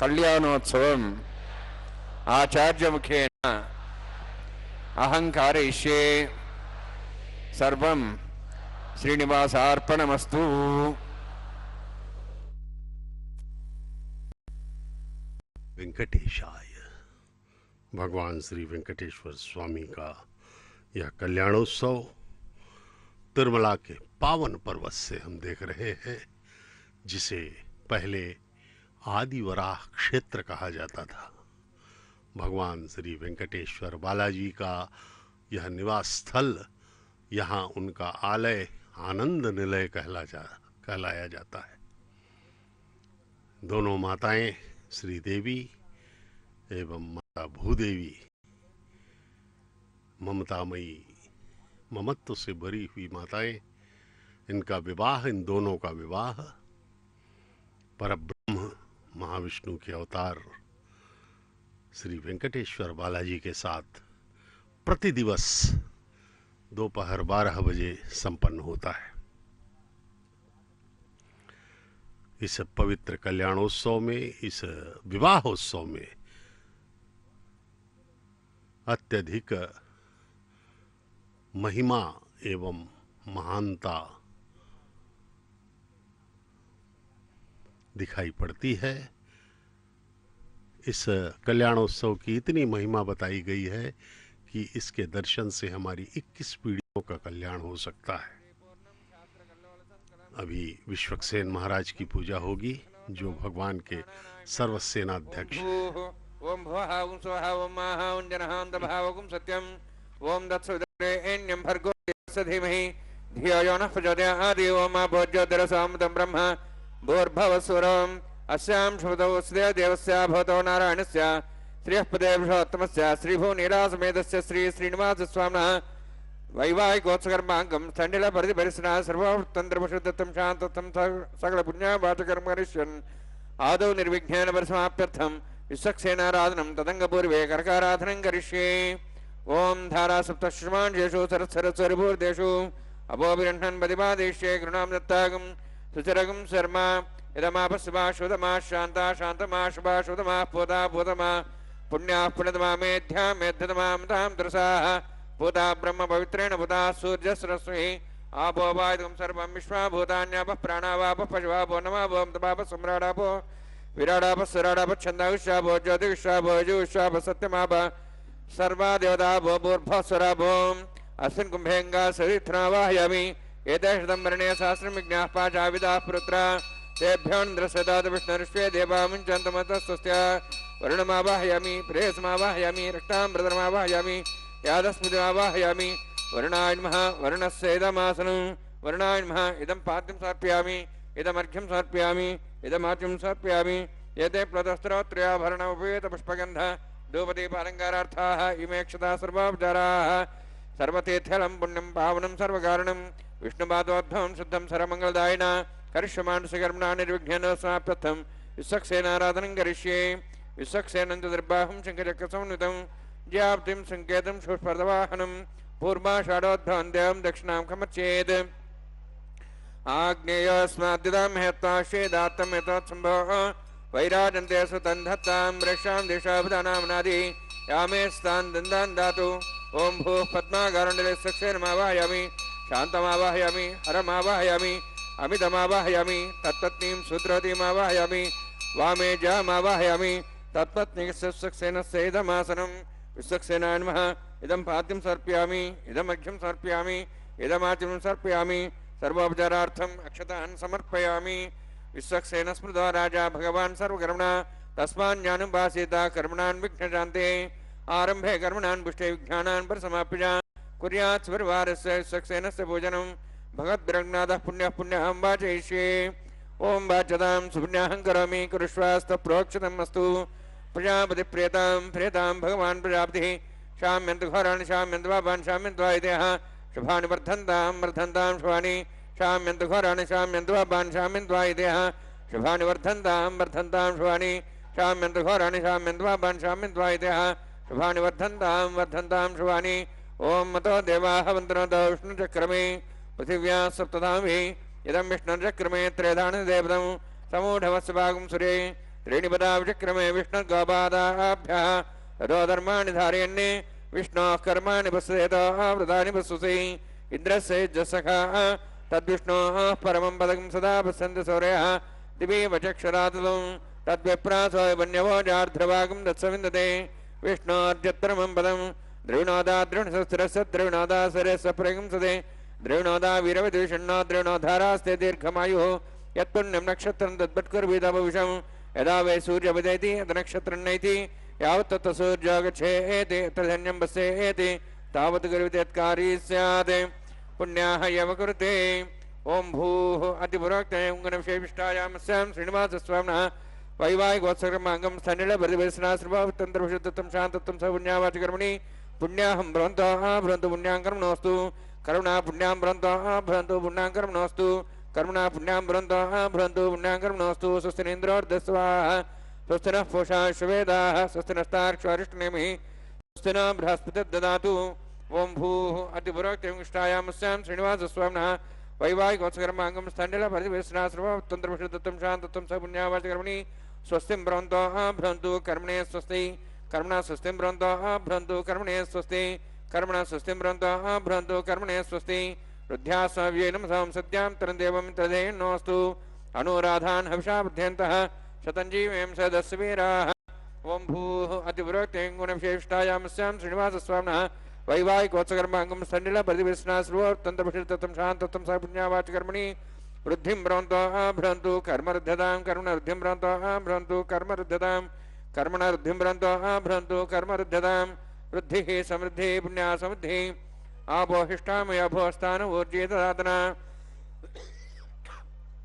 कल्याणोत्सवम् आचार्यमुखेन अहंकारयिष्ये। सर्वं श्रीनिवासार्पणमस्तु। वेंकटेशाय। भगवान श्री वेंकटेश्वर स्वामी का यह कल्याणोत्सव तिरुमला के पावन पर्वत से हम देख रहे हैं, जिसे पहले आदिवराह क्षेत्र कहा जाता था। भगवान श्री वेंकटेश्वर बालाजी का यह निवास स्थल, यहाँ उनका आलय आनंद निलय कहलाया जाता है। दोनों माताएं श्री देवी एवं माता भूदेवी ममतामयी, ममत्व से भरी हुई माताएं, इनका विवाह, इन दोनों का विवाह परब्रह्म महाविष्णु के अवतार श्री वेंकटेश्वर बालाजी के साथ प्रतिदिवस दोपहर 12 बजे संपन्न होता है। इस पवित्र कल्याणोत्सव में, इस विवाहोत्सव में अत्यधिक महिमा एवं महानता दिखाई पड़ती है। इस कल्याणोत्सव की इतनी महिमा बताई गई है कि इसके दर्शन से हमारी 21 पीढ़ियों का कल्याण हो सकता है। अभी विश्वक्सेन महाराज की पूजा होगी, जो भगवान के सर्वसेनाध्यक्ष। ओम भुवः ओम स्वः ओम महः ओम जनः ओम तपः ओम सत्यम ओम तत्सवितुर्वरेण्यं भर्गो देवस्य धीमहि धियो यो नः प्रचोदयात् ओम भोज्योतिरसामृतं ब्रह्म भूर्भुवस्सुरम् अस्यां शुभदोऽस्य देवस्य भवतो नारायणस्य श्रियः पदे पुरुषोत्तमस्य श्रीभुवनीलासमेतस्य श्री श्रीनिवासस्वामिनः वैवाहिकोत्सकर्माङ्गं स्थण्डिलपरिधिपरिसरः सर्वतन्त्रपशुदत्तं शान्तत्वं सकलपुण्यावाचकर्म करिष्यन् आदौ निर्विघ्नेन परिसमाप्त्यर्थं विश्वक्सेनाराधनं तदङ्गपूर्वे कर्काराधनं करिष्ये। ओम धारा सप्तश्रमांशेषु सरस्वरस्वरिभूर्देषु अभोभिरह्णन् प्रतिपादिष्ये गृणां दत्तागं सुचरगं शर्मा इदमापस्मा शुदमा शान्ता शान्तमा शुभा शुदमा पूता पूतमा पुण्याः पुण्यतमा मेध्या मेध्यतमां तां दृशाः पूता ब्रह्म पवित्रेण पूता सूर्यसरस्वती आपो वायुं सर्वं विश्वा भूतान्यापः प्राणावापः पशुवापो नमापो तपापः सम्राडापो विराडापः सुराडापः छन्दाविश्वापो ज्योतिविश्वापो जुविश्वापः सत्यमापः सर्वा देवता भो भूर्भस्वराभो अस्मिन् कुम्भेङ्गा सरिथ्रावाहयामि एतेषदं वर्णे सहस्रं विज्ञाः पाशाविदाः पुरुत्रा तेभ्योऽन्द्रसदात् विष्णुर्ष्वे देवामुञ्चन्तमतस्तस्य वरुणमावाहयामि प्रेयसमावाहयामि रक्ताम्बरधरमावाहयामि यादस्मृतिमावाहयामि वरुणाय नमः वरुणस्य इदमासनं वरुणाय नमः इदं पाद्यं समर्पयामि इदमर्घ्यं समर्पयामि इदमाच्यं समर्पयामि एते प्लतस्त्रोत्रयाभरणोपेतपुष्पगन्ध धूपदीपालङ्कारार्थाः इमे क्षता सर्वोपचाराः सर्वतीर्थलं पुण्यं पावनं सर्वकारणं विष्णुपादोद्भवं शुद्धं सर्वमङ्गलदायिन करिष्यमाणसकर्मणा निर्विघ्नेन समाप्त्यर्थं विश्वक्सेनाराधनं करिष्ये। विश्वक्सेनं च दर्बाहं शङ्खचक्रसमन्वितं ज्याप्तिं सङ्केतं सुस्पर्धवाहनं पूर्वाषाढोद्भवं देवं दक्षिणां खमच्चेत् आग्नेयोऽस्माद्युतां महत्त्वाश्चेदात्तं यथोत्सम्भवः वैराजन्ते सुतन्धत्तां वृक्षां दिशाभिधानामनादि यामे स्थान् दन्दान् दातु ओम भूः पद्मागारण्डले सक्सेनमावाहयामि शान्तमावाहयामि हरमावाहयामि अमितमावाहयामि तत्पत्नीं सूत्रवतीमावाहयामि वामे जामावाहयामि तत्पत्नीस्य सक्सेनस्य इदमासनं विश्वक्सेनाय नमः इदं पाद्यं समर्पयामि इदमर्घ्यं समर्पयामि इदमाच्यं समर्पयामि सर्वोपचारार्थम् अक्षतान् समर्पयामि। विश्वक्सेन स्मृतो राजा भगवान् सर्वकर्मणा तस्मान्यानुभासेता कर्मणान् विघ्नशान्ते आरंभे कर्मणान् पुष्टे विज्ञानान् परसमाप्य कुर्यात् स्वरिवारस्य विश्वक्सेनस्य पूजनं भगवद्रघुनाथः पुण्यः पुण्यहं वाचयिष्ये। ओम वाचतां सुपुण्याहं करोमि कुरुष्वास्तु प्रोक्षितम् अस्तु प्रजापति प्रेतां प्रेतां भगवान् प्रजापतिः शाम्यन्तु घोराणि शाम्यन्तु पापान् शाम्यन्तु आयुधेः शुभानि वर्धन्तां वर्धन्तां शुभानि शाम्यन्तु घोराणि शाम्यन्तु पापान् शाम्यन्तु आयुधेः शुभानि वर्धन्तां वर्धन्तां शुभानि शाम्यन्तु घोराणि शाम्यन्तु पापान् शाम्यन्तु आयुधेः शुभानि वर्धन्तां वर्धन्तां शुभानि। ओम मतो देवाः वन्दनोतो विष्णुचक्रमे पृथिव्या सप्तधामि इदं विष्णुचक्रमे त्रयधानि देवतं समूढवस्य भागं सूर्ये त्रीणि पदा विचक्रमे विष्णुर्गोपादाभ्यः तदोधर्माणि धारयन्ने विष्णोः कर्माणि पश्येत व्रतानि पश्यसि इन्द्रस्य जसखः तद्विष्णोः परमं पदकं सदा पश्यन्ति सूर्यः दिवि वचक्षरातुलं तद्विप्रासो वन्यवो जार्ध्रभागं तत्सविन्दते विष्णोर्जत्परमं पदं द्रविणोदा द्रविणसहस्रस्य द्रविणोदा सरस्य प्रगंसते द्रविणोदा वीरविद्विषण्णो द्रविणोधारास्ते दीर्घमायुः यत्पुण्यं नक्षत्रं तद्वत्कुर्वीदभविषं यदा वै सूर्यविदयति तन्नक्षत्रं नैति यावत् तत्र सूर्यो गच्छेति तद्धन्यं पश्येति तावत् गुरुविद्यत्कारी स्यात् पुण्याः यव कुरुते। ओम भूः अतिपुरोक्ते उङ्गनविशेषिष्टायां स्यां श्रीनिवासस्वामिनः वैवाहिकोत्सकर्माङ्गं स्थनिलपरिवेशना सर्वतन्त्रविशुद्धत्वं शान्तत्वं सपुण्यावाचकर्मणि पुण्याहं भ्रवन्तः भ्रवन्तु पुण्यां कर्मणोऽस्तु करुणा पुण्यां भ्रवन्तः भ्रवन्तु पुण्यां कर्मणोऽस्तु कर्मणा पुण्यां भ्रवन्तः भ्रवन्तु पुण्यां कर्मणोऽस्तु स्वस्तिनेन्द्रोर्धस्वाः स्वस्ति नः पूषा शुवेदाः स्वस्ति नस्तार्क्ष्वारिष्टनेमिः स्वस्ति नः बृहस्पतिर्ददातु। ओम भूः अतिपुरोक्ते इष्टायां स्यां श्रीनिवासस्वामिनः वैवाहिकोत्सकर्माङ्गं स्थण्डिलपरिवेशना सर्वतन्त्रविशुद्धत्वं शान्तत्वं सपुण्यावाचकर्मणि स्वस्तिं भ्रवन्तः भ्रवन्तु कर्मणे स्वस्ति कर्मणा स्वस्तिं भ्रवन्तः भ्रवन्तु कर्मणे स्वस्ति कर्मणा स्वस्तिं भ्रवन्तः भ्रवन्तु कर्मणे स्वस्ति रुद्ध्यास्वाव्ये नमसां सत्यां तरन्देवं तदेन्नोऽस्तु अनुराधान् हविषा बुध्यन्तः शतञ्जीवें सदस्य वीराः ओम भूः अतिवृक्तिं गुणविशेषतायामस्यां श्रीनिवासस्वामिनः वैवाहिकोत्सकर्माङ्गं सण्डिल प्रतिविस्ना श्रुवोत्तन्तभिषिततं शान्तत्वं स पुण्यावाचकर्मणि वृद्धिं भ्रवन्तो भ्रवन्तु कर्मरुद्धतां कर्मणवृद्धिं भ्रवन्तो भ्रवन्तु कर्मरुद्धतां कर्मणवृद्धिं भ्रवन्तो भ्रवन्तु कर्मरुद्धतां वृद्धिः समृद्धिः पुण्या समृद्धिः आपोहिष्ठामय भोस्तान ऊर्जितदातना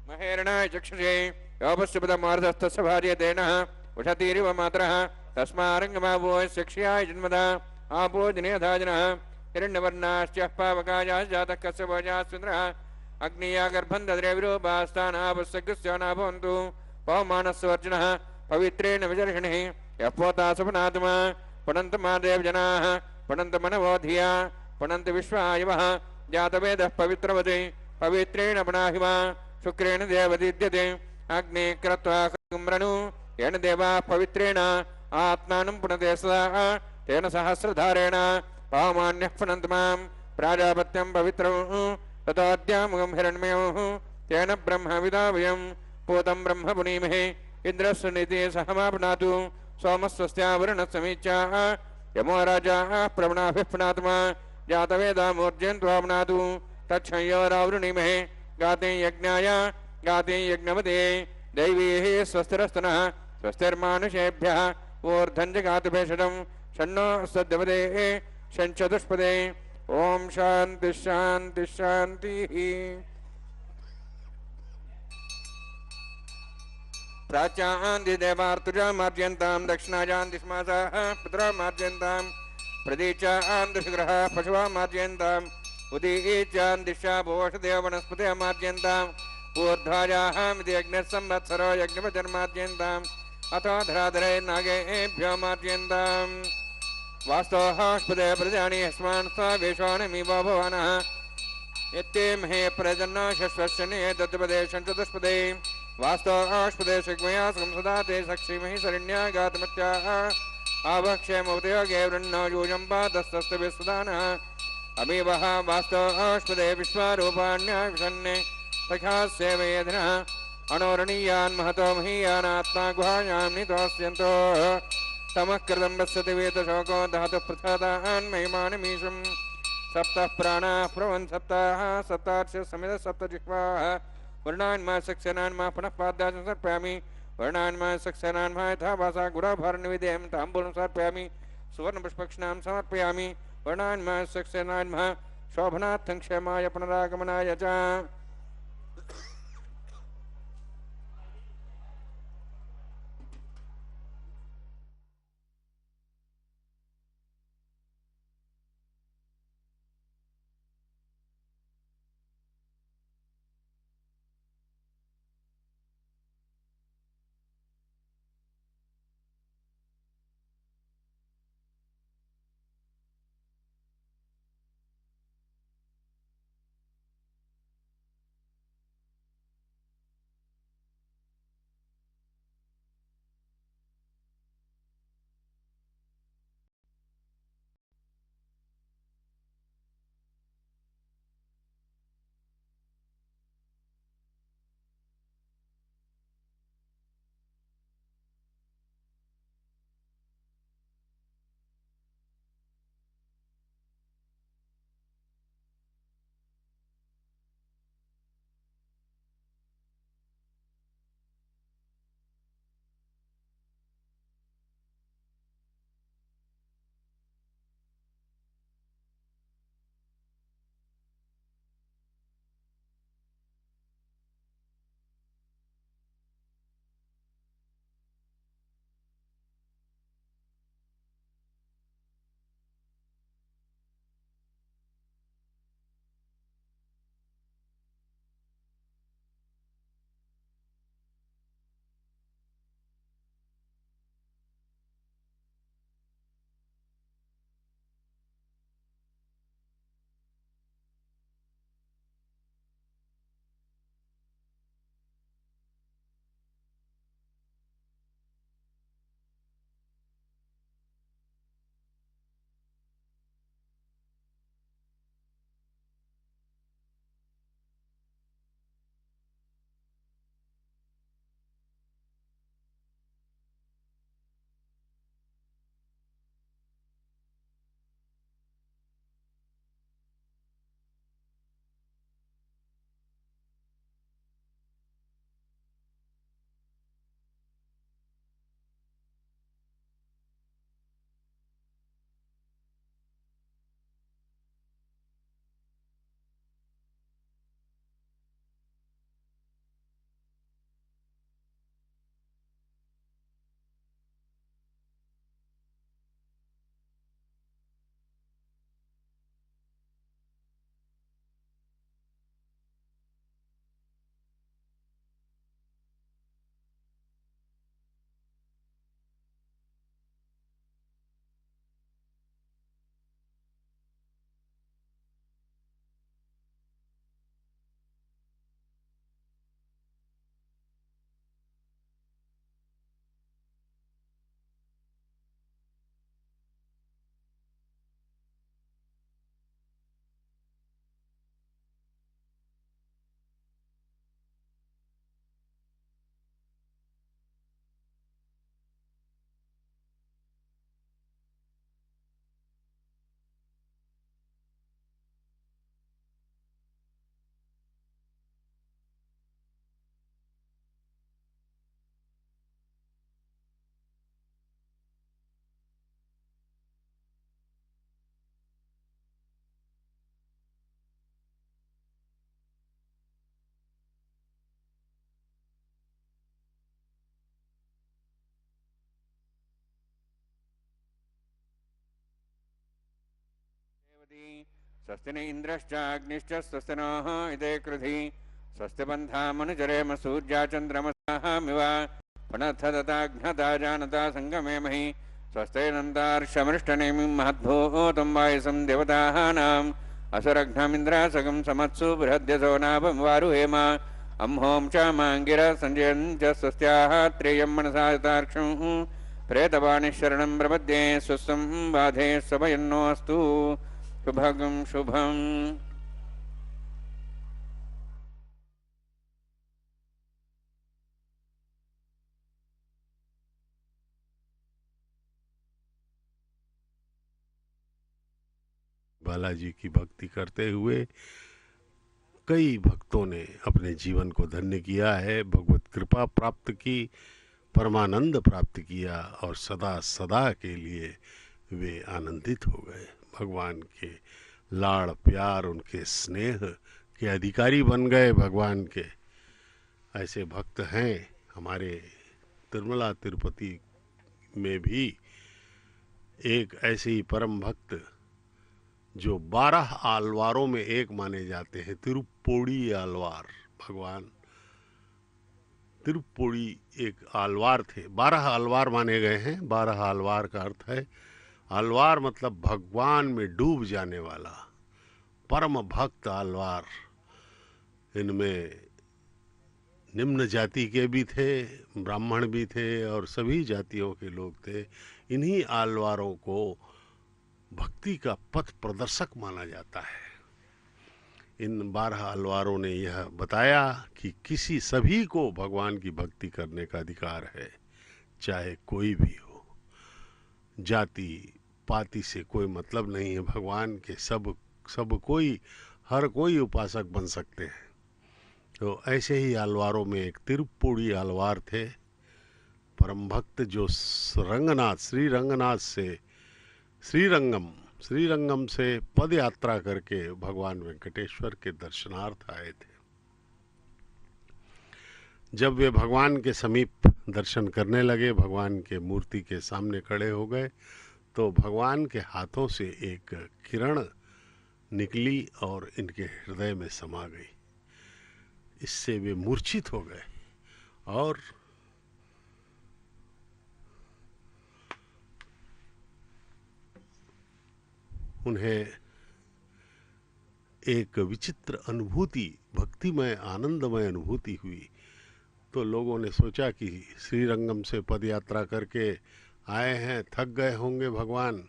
महेरणाय चक्षुषे योपस्यपदमार्धस्तस्य भार्यतेनः उषतीरिव मातरः तस्मारङ्गमावोऽस्य क्षयाय जन्मदा आपो दिनेधाजनः हिरण्यवर्णाश्च पावकायाः जातः कस्य वोजास्विन्द्रः अग्निया गर्भं दद्रे विरूपास्तानापस्यग्रस्य न भवन्तु पवमानस्वर्जनः पवित्रेण विजर्षणिः यः पोता सपनात्मा पठन्तु मादेव जनाः पठन्तु मनवो धिया पठन्तु विश्वायवः जातवेदः पवित्रवते पवित्रेण पणाहि वा शुक्रेण देवदीद्यते अग्ने क्रत्वा कुम्रनु येन देवाः पवित्रेण आत्मानं पुनते सदा तेन सहस्रधारेण पावमान्यः पुनन्तु मां प्राजापत्यं पवित्रं ततोऽद्यामुगं हिरण्मयोः तेन ब्रह्म विदावयं पूतं ब्रह्म पुनीमहे इन्द्रस्य नीतिः सहमापुनातु सोमस्वस्यावरुणसमीच्या यमो राजा प्रवणाभिः पुनात्मा जातवेदामूर्जयन्त्वापुनातु तच्छंयोरावृणीमहे गाते यज्ञाय गाते यज्ञवते दैवीः स्वस्तिरस्तनः स्वस्तिर्मानुषेभ्यः ऊर्ध्वञ्जगातुभेषजं षण्णो सद्यवदे षञ्चतुष्पदे ओम शांति शांति शांति। प्राच्यान्ति देवार्तुजा मार्जयन्तां दक्षिणायान्ति स्मासाः पितरा मार्जयन्तां प्रदीचान्ति शिग्रः पशुवा मार्जयन्ताम् उदीचान्दिशा भोषदेव वनस्पतयः मार्जयन्ताम् ऊर्ध्वायामिति यज्ञसंवत्सरो यज्ञपतिर्मार्जयन्ताम् अथो धराधरे नागेभ्यो मार्जयन्ताम् वास्तवस्पदे प्रजानि यस्मान् स वेशानमिव भवानः यत्ते महे प्रजन्नो शश्वश्चने दत्तपदे षण्चतुष्पदे वास्तवस्पदे शिग्मया संसदा ते सक्षीमहि शरण्या गातमत्याः आवक्षेमोदयोगे वृन्नो यूयं पादस्तस्य विस्वदानः अमीवः वास्तवस्पदे विश्वारूपाण्या विषन्ने सखा सेवयेधिनः अणोरणीयान् महतो महीयानात्मा गुहायां नितोऽस्यन्तो तमः कृतं वत्सति वेदशोको धातुः प्रसादान् महिमानमीशं सप्तः प्राणाः प्रवन् सप्ताः सप्तार्ष समितः सप्तजिह्वाः वर्णान्मा सक्सेनान्मा पुनः पाद्यान् समर्पयामि वर्णान्मा सक्सेनान्मा यथा भासा गुराभरणनिवेदयं ताम्बूलं समर्पयामि सुवर्णपुष्पक्षणां समर्पयामि वर्णान्मा सक्सेनान्मा शोभनार्थं क्षेमाय पुनरागमनाय च स्वस्ति न इंद्रश्चाग्निश्च स्वस्ति नः इते कृधि स्वस्ति पन्थामनुचरेम सूर्या चन्द्रमसामिव पुनः जानता संगमे महि स्वस्तिरन्तार्षमृष्टनेमिं महद्भूतं वायुसं देवतानाम् असुरघ्नमिन्द्रासगं समत्सु बृहद्यसो नाभं वारुहेम अम्हों च माङ्गिरः सञ्जयं च स्वस्त्याः त्रेयं मनसा यथार्क्षं प्रेतवाणिशरणं प्रपद्ये स्वस्तं बाधे स्वभयन्नोऽस्तु शुभगं शुभम्। बालाजी की भक्ति करते हुए कई भक्तों ने अपने जीवन को धन्य किया है, भगवत कृपा प्राप्त की, परमानंद प्राप्त किया और सदा सदा के लिए वे आनंदित हो गए। भगवान के लाड़ प्यार, उनके स्नेह के अधिकारी बन गए भगवान के। ऐसे भक्त हैं हमारे तिरुमला तिरुपति में भी एक ऐसे ही परम भक्त जो 12 आलवारों में एक माने जाते हैं, तिरुप्पोड़ी आलवार। भगवान तिरुप्पोड़ी एक आलवार थे, 12 आलवार माने गए हैं। 12 आलवार का अर्थ है, आलवार मतलब भगवान में डूब जाने वाला, परम भक्त आलवार। इनमें निम्न जाति के भी थे, ब्राह्मण भी थे और सभी जातियों के लोग थे। इन्हीं आलवारों को भक्ति का पथ प्रदर्शक माना जाता है। इन 12 आलवारों ने यह बताया कि सभी को भगवान की भक्ति करने का अधिकार है, चाहे कोई भी हो। जाति पाति से कोई मतलब नहीं है भगवान के। सब कोई, हर कोई उपासक बन सकते हैं। तो ऐसे ही आलवारों में एक तिरुप्पुड़ी आलवार थे, परम भक्त, जो रंगनाथ से श्रीरंगम से पद यात्रा करके भगवान वेंकटेश्वर के दर्शनार्थ आए थे। जब वे भगवान के समीप दर्शन करने लगे, भगवान के मूर्ति के सामने खड़े हो गए, तो भगवान के हाथों से एक किरण निकली और इनके हृदय में समा गई। इससे वे मूर्छित हो गए और उन्हें एक विचित्र अनुभूति, भक्तिमय आनंदमय अनुभूति हुई। तो लोगों ने सोचा कि श्रीरंगम से पदयात्रा करके आए हैं, थक गए होंगे भगवान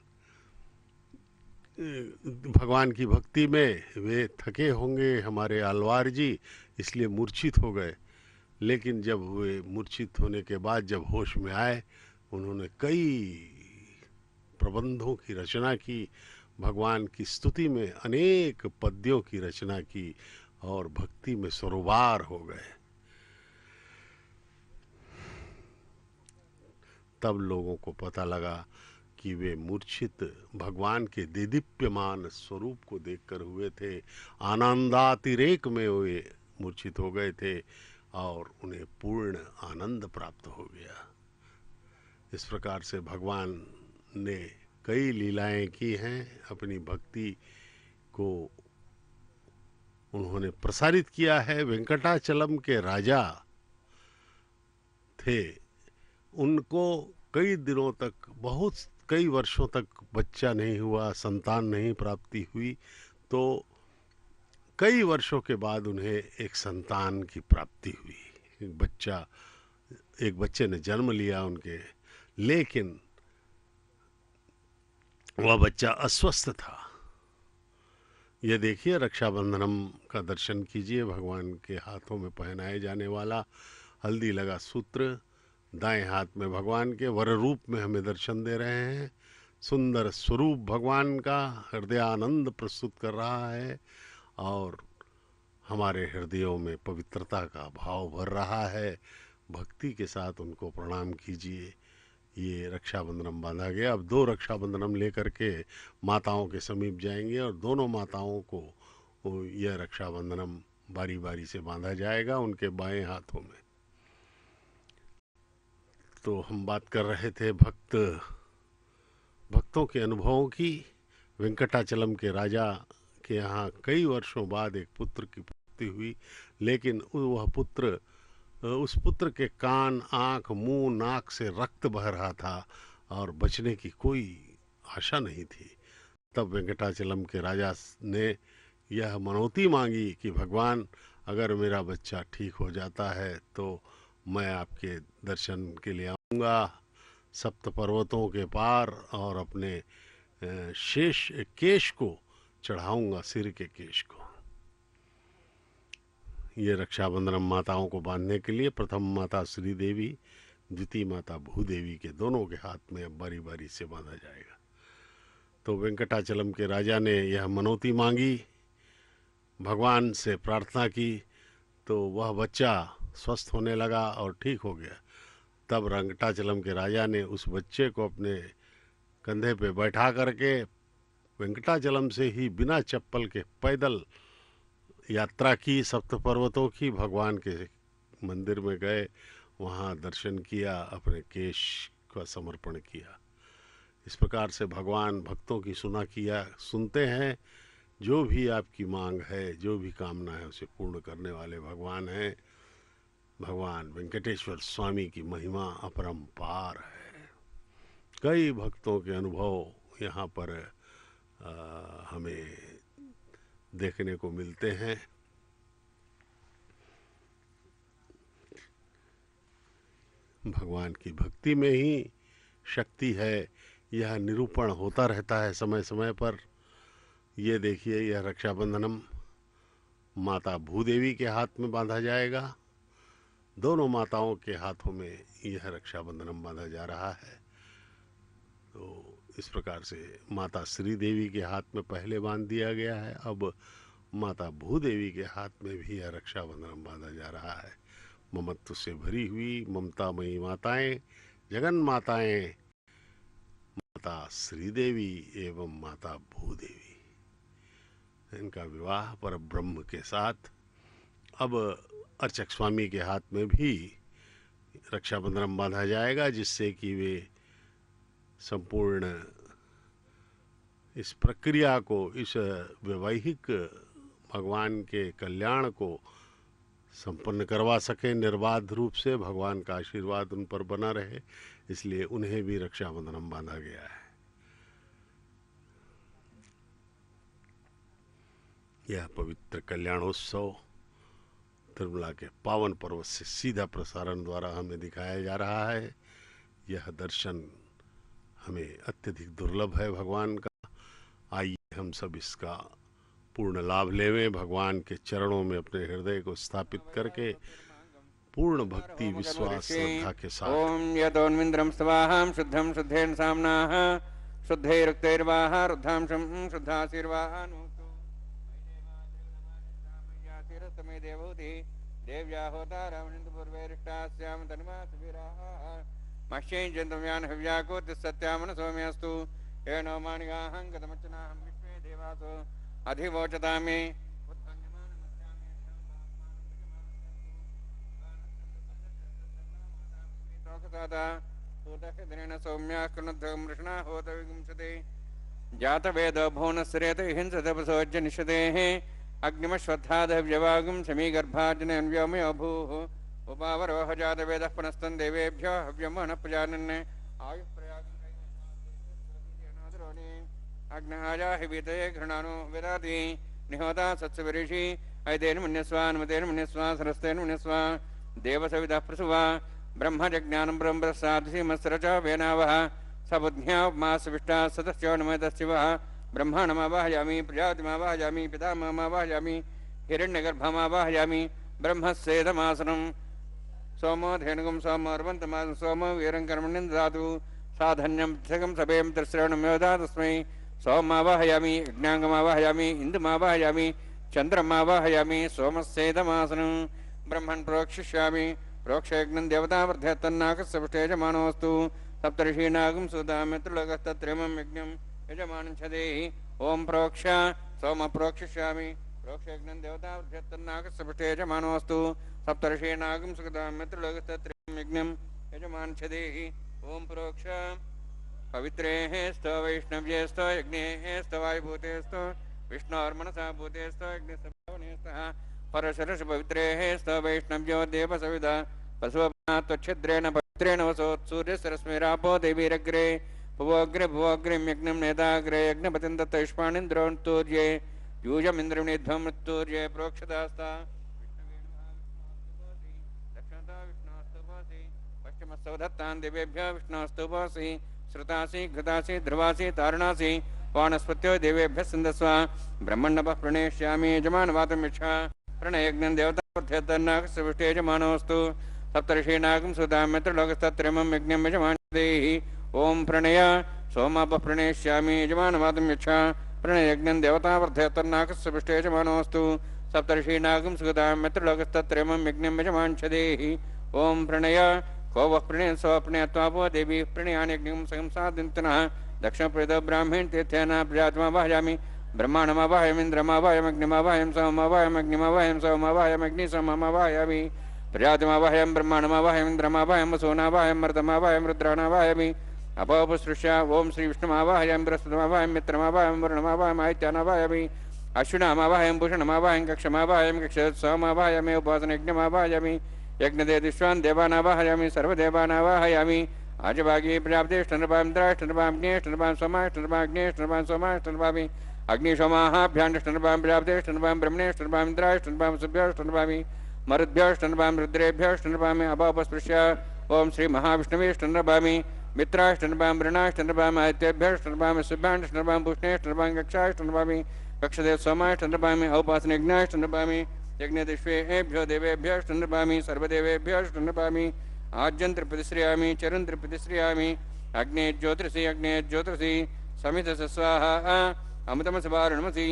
की भक्ति में, वे थके होंगे हमारे आलवार जी, इसलिए मूर्छित हो गए। लेकिन जब वे मूर्छित होने के बाद जब होश में आए, उन्होंने कई प्रबंधों की रचना की, भगवान की स्तुति में अनेक पद्यों की रचना की और भक्ति में सरोवार हो गए। तब लोगों को पता लगा कि वे मूर्छित भगवान के देदीप्यमान स्वरूप को देखकर हुए थे। आनंदातिरेक में वे मूर्छित हो गए थे और उन्हें पूर्ण आनंद प्राप्त हो गया। इस प्रकार से भगवान ने कई लीलाएं की हैं। अपनी भक्ति को उन्होंने प्रसारित किया है। वेंकटाचलम के राजा थे, उनको कई दिनों तक, कई वर्षों तक बच्चा नहीं हुआ, संतान नहीं प्राप्ति हुई। तो कई वर्षों के बाद उन्हें एक संतान की प्राप्ति हुई। एक बच्चे ने जन्म लिया उनके, लेकिन वह बच्चा अस्वस्थ था। ये देखिए, रक्षाबंधनम का दर्शन कीजिए। भगवान के हाथों में पहनाए जाने वाला हल्दी लगा सूत्र दाएं हाथ में भगवान के वर रूप में हमें दर्शन दे रहे हैं। सुंदर स्वरूप भगवान का हृदयानंद प्रस्तुत कर रहा है और हमारे हृदयों में पवित्रता का भाव भर रहा है। भक्ति के साथ उनको प्रणाम कीजिए। ये रक्षाबंधनम बांधा गया। अब 2 रक्षाबंधनम लेकर के माताओं के समीप जाएंगे और दोनों माताओं को यह रक्षाबंधनम बारी बारी से बांधा जाएगा उनके बाएं हाथों में। तो हम बात कर रहे थे भक्तों के अनुभवों की। वेंकटाचलम के राजा कि यहाँ कई वर्षों बाद एक पुत्र की प्राप्ति हुई, लेकिन वह पुत्र, उस पुत्र के कान, आँख, मुंह, नाक से रक्त बह रहा था और बचने की कोई आशा नहीं थी। तब वेंकटाचलम के राजा ने यह मनौती मांगी कि भगवान, अगर मेरा बच्चा ठीक हो जाता है तो मैं आपके दर्शन के लिए आऊँगा सप्त पर्वतों के पार, और अपने शेष केश को चढ़ाऊंगा, सिर के केश को। ये रक्षाबंधन माताओं को बांधने के लिए प्रथम माता श्री देवी, द्वितीय माता भूदेवी के दोनों के हाथ में अब बारी बारी से बांधा जाएगा। तो वेंकटाचलम के राजा ने यह मनौती मांगी, भगवान से प्रार्थना की, तो वह बच्चा स्वस्थ होने लगा और ठीक हो गया। तब वेंकटाचलम के राजा ने उस बच्चे को अपने कंधे पे बैठा करके वेंकटाचलम से ही बिना चप्पल के पैदल यात्रा की, सप्त पर्वतों की, भगवान के मंदिर में गए, वहाँ दर्शन किया, अपने केश का समर्पण किया। इस प्रकार से भगवान भक्तों की सुनते हैं। जो भी आपकी मांग है, जो भी कामना है, उसे पूर्ण करने वाले भगवान हैं। भगवान वेंकटेश्वर स्वामी की महिमा अपरंपार है। कई भक्तों के अनुभव यहाँ पर हमें देखने को मिलते हैं। भगवान की भक्ति में ही शक्ति है, यह निरूपण होता रहता है समय समय पर। ये देखिए, यह रक्षाबंधनम माता भूदेवी के हाथ में बांधा जाएगा। दोनों माताओं के हाथों में यह रक्षाबंधनम बांधा जा रहा है। तो इस प्रकार से माता श्री देवी के हाथ में पहले बांध दिया गया है, अब माता भूदेवी के हाथ में भी यह रक्षाबंधनम बांधा जा रहा है। ममत्व से भरी हुई ममतामयी माताएं, जगन माताएं, माता श्री देवी एवं माता भूदेवी, इनका विवाह पर ब्रह्म के साथ। अब अर्चक स्वामी के हाथ में भी रक्षाबंधनम बांधा जाएगा, जिससे कि वे संपूर्ण इस प्रक्रिया को, इस वैवाहिक भगवान के कल्याण को संपन्न करवा सकें निर्बाध रूप से। भगवान का आशीर्वाद उन पर बना रहे, इसलिए उन्हें भी रक्षाबंधनम बांधा गया है। यह पवित्र कल्याणोत्सव तिरुमला के पावन पर्वत से सीधा प्रसारण द्वारा हमें दिखाया जा रहा है। यह दर्शन हमें अत्यधिक दुर्लभ है भगवान का। आइए हम सब इसका पूर्ण लाभ लेवें, भगवान के चरणों में अपने हृदय को स्थापित करके पूर्ण भक्ति, विश्वास, श्रद्धा के साथ। ओम यतोन्विन्द्रम स्वाहां शुद्धं शुद्धेन सामनाः शुद्धैरुक्तैर्वाः रुद्धांशं शुद्धाशीर्वाहान् तमे देवहूति देव्या होता रामनिंद पूर्वैरिष्टास्याम तन्मासुभिराः मश्चैञ्जन्तव्यान् हव्याकोति सत्यामन सौम्यस्तु येनो मानिगाहं गतमच्चनाहं विश्वे देवासो अधिवोचतामे सौम्या कृणुद्धं कृष्णा होत विगुंसते जातवेद भुवनस्रेत हिंसतपसोज्य निषदेः अग्निमश्वत्थादव्यवागुं समीगर्भाजनयन् व्योमयो भूः उपावरोह जातवेदः पुनस्तन् देवेभ्यो हव्यमो न प्रजानन् आयुः प्रयागं अग्नहाजाहि वीतये घृणानो विदाति निहोता सत्सविरिषि ऐतेन मुन्यस्वान्मतेन मुन्यस्वा सरस्तेन मुन्यस्वा देवसविदः प्रसुवा ब्रह्मजज्ञानं ब्रह्मप्रसादसीमस्रच वेनावः सबुद्ध्यामासविष्टा सतश्चो नमतश्चिवः ब्रह्माणमावाहयामि प्रजातिमावाहयामि पितामहमावाहयामि हिरण्यगर्भमावाहयामि ब्रह्मस्येदमासनं सोमो धेनुगं सोमोर्वन्तमासं सोमो वीरं कर्मण्यं ददातु साधन्यं त्रिसकं सभेम त्रिश्रवणमेवदा तस्मै सोममावाहयामि यज्ञाङ्गमावाहयामि इन्दुमावाहयामि चन्द्रमावाहयामि सोमस्येदमासनं ब्रह्मन् प्रोक्षिष्यामि प्रोक्षयज्ञं देवतावर्धयत्तन्नाकस्य पृष्ठे यजमानोऽस्तु सप्तर्षीनागं सुदामित्रलोकस्तत्रेमं यज्ञं यजमानच्छदेहि ओम प्रोक्ष सोम प्रोक्षिष्यामि प्रोक्षयज्ञं देवतावर्धयत्तन्नाकस्य पृष्ठे यजमानोऽस्तु सप्तर्षीनागं सुदामित्रलोकस्तत्रेमं यज्ञं यजमानच्छदेहि ओम प्रोक्ष पवित्रेः स्तो वैष्णव्ये स्तो यज्ञेः स्तो वायुभूते स्तो विष्णोर्मनसा भूतेस्त अग्निस्तभवनेस्तः परशरस पवित्रेः स्त वैष्णव्यो देवसविदा पशुपनात्वच्छिद्रेण पवित्रेण वसोत्सूर्यसरस्मिरापो देवीरग्रे भुवोग्रिं यज्ञं नेदाग्रे यज्ञपतिं दत्तयुष्माणीन्द्रोन्तूर्ये यूजमिन्द्रमिध्वं मृत्तूर्ये प्रोक्षदास्ता दक्षता विष्णोस्तुपोऽसि पश्चिमस्तौ दत्तान् दिवेभ्यो विष्णोस्तुपोऽसि श्रुतासि घृतासि ध्रुवासि तारुणासि वानस्पत्यो देवेभ्यः सिन्धस्व ब्रह्मण्डपः प्रणेष्यामि यजमानवातमिच्छा प्रणयज्ञं देवतार्थेतन्नागस्य यजमानोऽस्तु सप्तर्षीनागं सुतामित्रलोकस्तत्रिमं यज्ञं यजमानदेहि ओम प्रणय सोमापः प्रणेष्यामि यजमानवादं यच्छा प्रणयज्ञं देवतावर्धयतन्नागस्य यजमानोऽस्तु सप्तर्षीनागं सुतामित्रलोकस्तत्रिमं यज्ञं यजमानदेहि ओम प्रणय को वः प्रणय स्वप्नयत्वापो देवी प्रणयान यज्ञं संसादिन्तनः दक्षिणप्रद ब्राह्मण तीर्थेन प्रजातमावाहयामि ब्रह्माणमावाहयमिन्द्रमावाहयमग्निमावाहयं सोममावाहयमग्निमावाहयं सोममावाहयमग्निसोममावाहयामि प्रजातमावाहयं ब्रह्माणमावाहयमिन्द्रमावाहयं वसुनावाहयं मर्दमावाहयं रुद्राणावाहयामि अपोपसृष्य ओम श्री विष्णुमावाहयं बृहस्पतिमावाहयं मित्रमावाहयं वरुणमावाहयं आदित्यानावाहयामि अश्विनामावाहयं भूषणमावाहयं कक्षमावाहयं कक्षसोममावाहयामि उपासनयज्ञमावाहयामि यज्ञदेदिष्वान् देवानावाहयामि सर्वदेवानावाहयामि आजभागी प्रजापतिष्ठनृपामिन्द्राष्टनृपां ज्ञेष्ठनृपां सोमाष्टनृपाग्नेष्ठनृपां सोमाष्टनृपामि अग्निशोमाहाभ्याण्डष्टनृपां प्रजापतिष्ठनृपां ब्रह्मणेष्ठनृपामिन्द्राष्टनृपां सुभ्योष्टनृपामि मरुद्भ्योष्टनृपां रुद्रेभ्योष्टनृपामि अपापस्पृश्य ओम श्री महाविष्णुवेष्टनृपामि मित्राष्टनृपां वृणाष्टनृपां आदित्येभ्योष्टनृपां शुभ्याण्डष्टनृपां भूष्णेष्टनृपां कक्षाष्टनृपामि कक्षदेव सोमाष्टनृपामि औपासनयज्ञाष्टनृपामि यज्ञदिष्वेभ्यो देवेभ्योष्टनृपामि सर्वदेवेभ्योष्टनृपामि आज्यन्त्रप्रतिश्रियामि चरन्त्रप्रतिश्रियामि अग्ने ज्योतिषि समितस्य स्वाहा अमृतमसवारुणमसि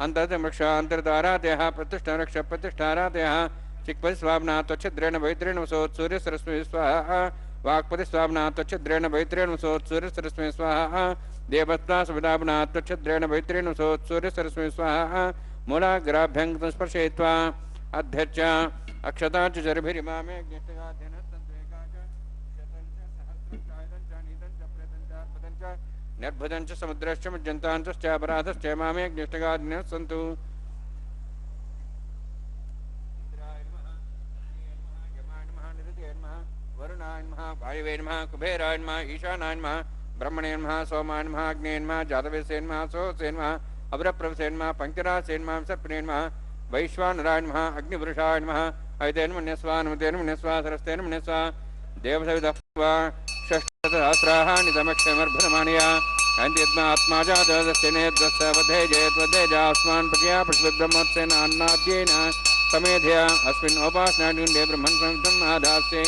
अन्तर्तमरक्षा अन्तर्धारातयः प्रतिष्ठारक्ष प्रतिष्ठारातयः चिक्पतिस्वाम्ना त्वच्छिद्रेण वैत्रेण वसोत्सूर्यसरस्मै स्वाहा वाक्पतिस्वाम्ना त्वच्छिद्रेण वैत्रेण वसोत्सूर्यसरस्मै स्वाहा देवत्वा सविदाम्ना त्वच्छिद्रेण वैत्रेण वसोत्सूर्यसरस्मै स्वाहा मूलाग्राभ्यं स्पर्शयित्वा अध्यर्च अक्षता च चरभिरिमामे निर्भुजञ्च समुद्रश्च मज्जन्तान्तश्च अपराधश्च मामे अग्निष्टगादिनः सन्तु वरुणाय नमः वायवे नमः कुबेराय नमः ईशानाय नमः ब्रह्मणे नमः सोमाय नमः अग्ने नमः जातवेसे नमः सोऽसे नमः अवरप्रभसे नमः पङ्क्तिरासे नमः सर्पणे नमः वैश्वानराय नमः अग्निपुरुषाय नमः ऐतेन मन्यस्वा नमतेन मन्यस्वा सरस्तेन मन्यस्वा देवसविदः षष्ठसहस्राः नितमक्षमर्भुतमानया अन्यद्मात्मा जातदस्यनेद्वस्य वधेजेत्वधेजास्मान् प्रज्ञा पशुब्रह्मत्सेन अन्नाद्येन समेधया अस्मिन् उपासनायुण्डे ब्रह्मन् संयुक्तम् आधास्ये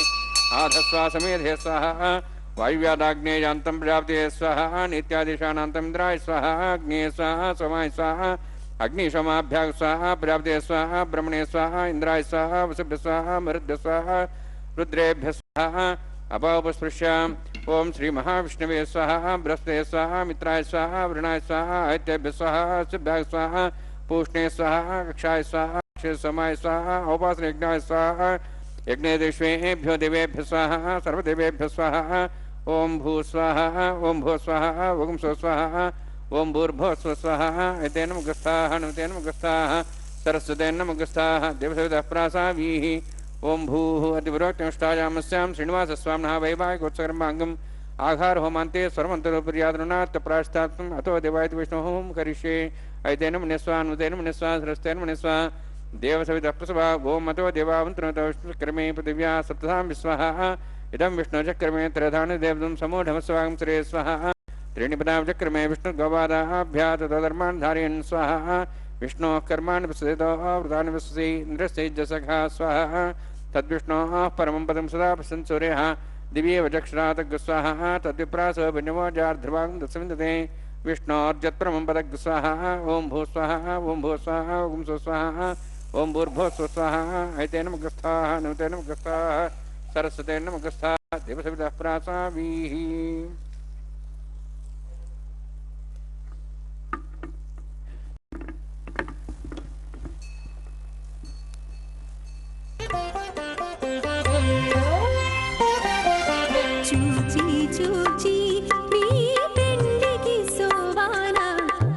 आधस्वा समेधे स्वाहा वायुव्यादाग्नेयान्तं प्रजापते स्वाहा नित्यादिशानान्तम् इन्द्राय स्वाहा अग्ने स्वाहा सोमाय स्वाहा अग्निशोमाभ्याग स्वाहा प्रजापते स्वाहा ब्रह्मणे स्वाहा इन्द्राय स्वाहा वसुभ्य स्वाहा मरुद्भ्य स्वाहा रुद्रेभ्य स्वाहा अपापस्पृश्य ओम श्री महाविष्णवे स्वाहा बृहस्पते स्वाहा मित्राय स्वाहा वृणाय स्वाहा आदित्येभ्य स्वाहा शुभ्याय स्वाहा पूष्णे स्वाहा कक्षाय स्वाहा सोमाय स्वाहा औपासनयज्ञाय स्वाहा यज्ञदेष्वेभ्यो देवेभ्य स्वाहा सर्वदेवेभ्य स्वाहा ओम भू स्वाहा ओम भो स्वाहा ओम सो स्वाहा ओम भूर्भुवः स्वः स्वाहा एतेन मुखस्थाः नमतेन मुखस्थाः सरस्वतेन मुखस्थाः देवसवितः प्रासावीः ओम भूः अतिपुरोक्तमष्टायामस्यां श्रीनिवासस्वामिनः वैवाहिकोत्सकर्माङ्गम् आघार होमान्ते सर्वमन्तरोपरियादनुनात् प्राश्चात्तम् अतो देवायत विष्णोः करिष्ये ऐतेन मन्यस्वा नुतेन मन्यस्वा सरस्तेन मन्यस्वा देवसवितः प्रसवा ओम अतो देवावन्तनोतो विष्णुचक्रमे पृथिव्या सप्तधां विस्वाहा इदं विष्णुचक्रमे त्रयधान देवदं समूढमस्वागं श्रेय स्वाहा त्रीणि पदावचक्रमे विष्णुगवादाभ्या तदधर्मान् धारयन् स्वाहा विष्णोः कर्माणि प्रसिद्धो वृतानि विश्वसि इन्द्रस्यैजसखा स्वाहा तद्विष्णोः परमं पदं सदा पश्यन् सूर्यः दिव्ये वचक्षरातग् स्वाहा तद्विप्रासो भिन्नमोजार्ध्रुवां दत्सविन्दते विष्णोर्जत्परमं पदग् स्वाहा ओम भू स्वाहा ओम भू स्वाहा ओम सो स्वाहा ओम भूर्भुवः स्वः स्वाहा ऐतेन मुखस्थाः नमतेन मुखस्थाः सरस्वतेन मुखस्थाः देवसवितः प्रासावीः చూచి మీ పెండికి సోవాన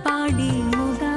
పాడి ముగా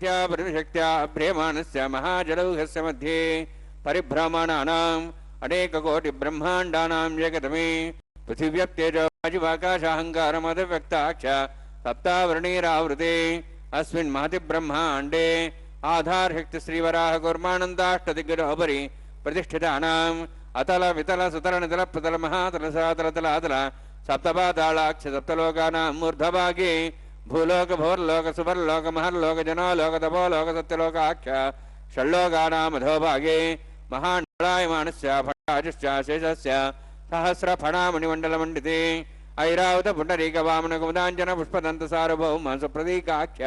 भक्त्या परिशक्त्या भ्रियमाणस्य महाजलौघस्य मध्ये परिभ्रमणानाम् अनेककोटिब्रह्माण्डानां जगतमे पृथिव्यप्तेजवाजिवाकाशाहङ्कारमदव्यक्ताक्ष सप्तावर्णीरावृते अस्मिन् महति ब्रह्माण्डे आधारशक्ति श्रीवराह कूर्मानन्दाष्टदिग्गजोपरि प्रतिष्ठितानाम् अतल वितल सुतल नितल प्रतल महातल सातल तलातल सप्तपातालाक्ष सप्तलोकानां मूर्धभागे भूलोक भुवर्लोक सुवर्लोक महर्लोक जनोलोक तपोलोक सत्यलोकाख्य षड्लोकानां अधोभागे महाण्डलायमानस्य फणाजुश्च शेषस्य सहस्रफणामणिमण्डलमण्डिते ऐरावत पुण्डरीकवामनकुमुदाञ्जन पुष्पदन्तसार्वभौम सुप्रतीकाख्य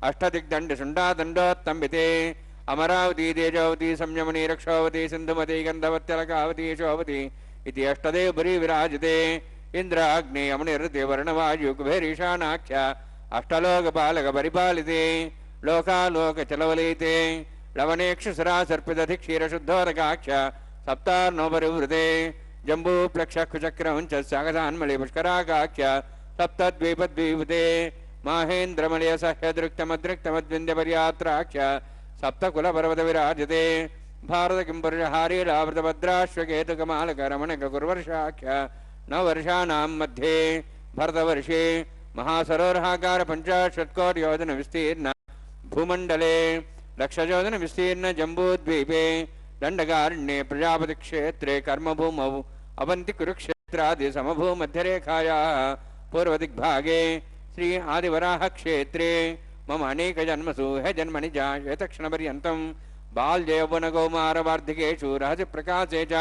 अष्टदिग्दण्डशुण्डादण्डोत्तम्बिते अमरावती तेजोवती संयमनी रक्षोवती सिन्धुमती गन्धवत्यलकावती यशोवती इति अष्टदेवपुरी विराजते इंद्र अग्नि अमनिर्ते वर्णवायुकुबेरीशानाख्य अष्टलोकपालक परिपालिते लोकालोकचलवलीते लवनेक्षुसरासर्पितधिक्षीरशुद्धोदकाख्य सप्तार्णोपरिवृते जम्बूप्लक्षकुचक्रमुञ्च सागसान्मलि पुष्कराकाख्य सप्तद्वीपद्वीपते माहेन्द्रमलयसह्यदृक्तमदृक्तमद्विन्द्यपर्यात्राख्य सप्तकुलपर्वत विराजते भारत किंपुरुषहारीरावृतभद्राश्वकेतुकमालकरमणककुर्वर्षाख्य नववर्षाणां मध्ये भरतवर्षे महासरोवराकार 50 योजन विस्तीर्ण भूमंडले 100 योजन विस्तीर्ण जम्बूद्वीपे दंडकारण्ये प्रजापति क्षेत्रे कर्मभूमौ अवंति कुरुक्षेत्रादि समभूमध्यरेखायाः पूर्वदिग्भागे श्री आदिवराह क्षेत्रे मम अनेक जन्मसु ह जन्मनि जाये तक्षणपर्यन्तं बाल्ययौवनकौमारवार्धिकेषु रहस्य प्रकाशे च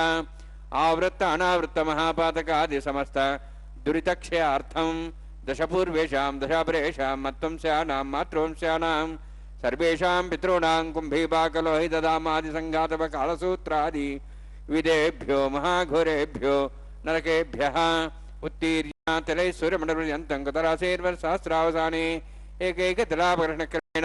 आवृत्त अनावृत्त महापातकादि समस्त दुरितक्षयार्थं दशपूर्वेषां दशापरेषां मत्वंस्यानां मातृवंस्यानां सर्वेषां पितॄणां कुम्भीपाकलोहितदामादिसङ्घातवकालसूत्रादि विदेभ्यो महाघोरेभ्यो नरकेभ्यः उत्तीर्य तिलैश्वर्यमण्डलपर्यन्तं कुतरासेर्वर्षसहस्रावसाने एकैकतिलापकृष्णक्रमेण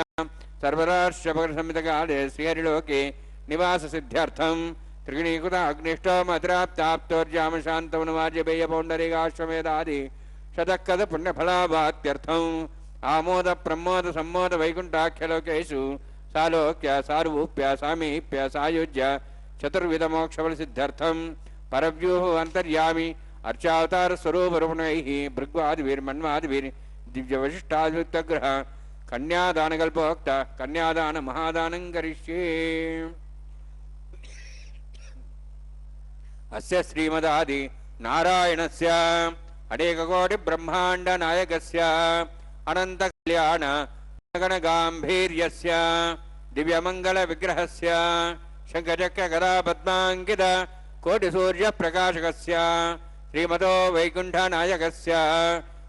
सर्वराष्ट्रपकृतसंहितकाले श्रीहरिलोके निवाससिद्ध्यर्थं त्रिगुणीकृत अग्निष्टोमद्राप्ताप्तोर्जामशान्तवनवाज्यपेयपौण्डरीकाश्वमेधादि शतकद पुण्यफलाभात्यर्थम् आमोद प्रमोद सम्मोद वैकुण्ठाख्यलोकेषु सालोक्य सार्वूप्य सामीप्य सायुज्य चतुर्विधमोक्षफलसिद्ध्यर्थं परव्यूह अन्तर्यामि अर्चावतार स्वरूपरूपणैः भृग्वादिभिर्मन्वादिभिर् दिव्यवशिष्टाद्युक्तग्रह कन्यादानकल्पोक्त कन्यादान महादानं करिष्ये। अस्य श्रीमदादि नारायणस्य अनेककोटि ब्रह्मांड नायकस्य अनंत कल्याण गणगांभीर्यस्य दिव्यमंगल विग्रहस्य शंखचक्र गदा पद्मांकित कोटि सूर्य प्रकाशकस्य श्रीमतो वैकुंठ नायकस्य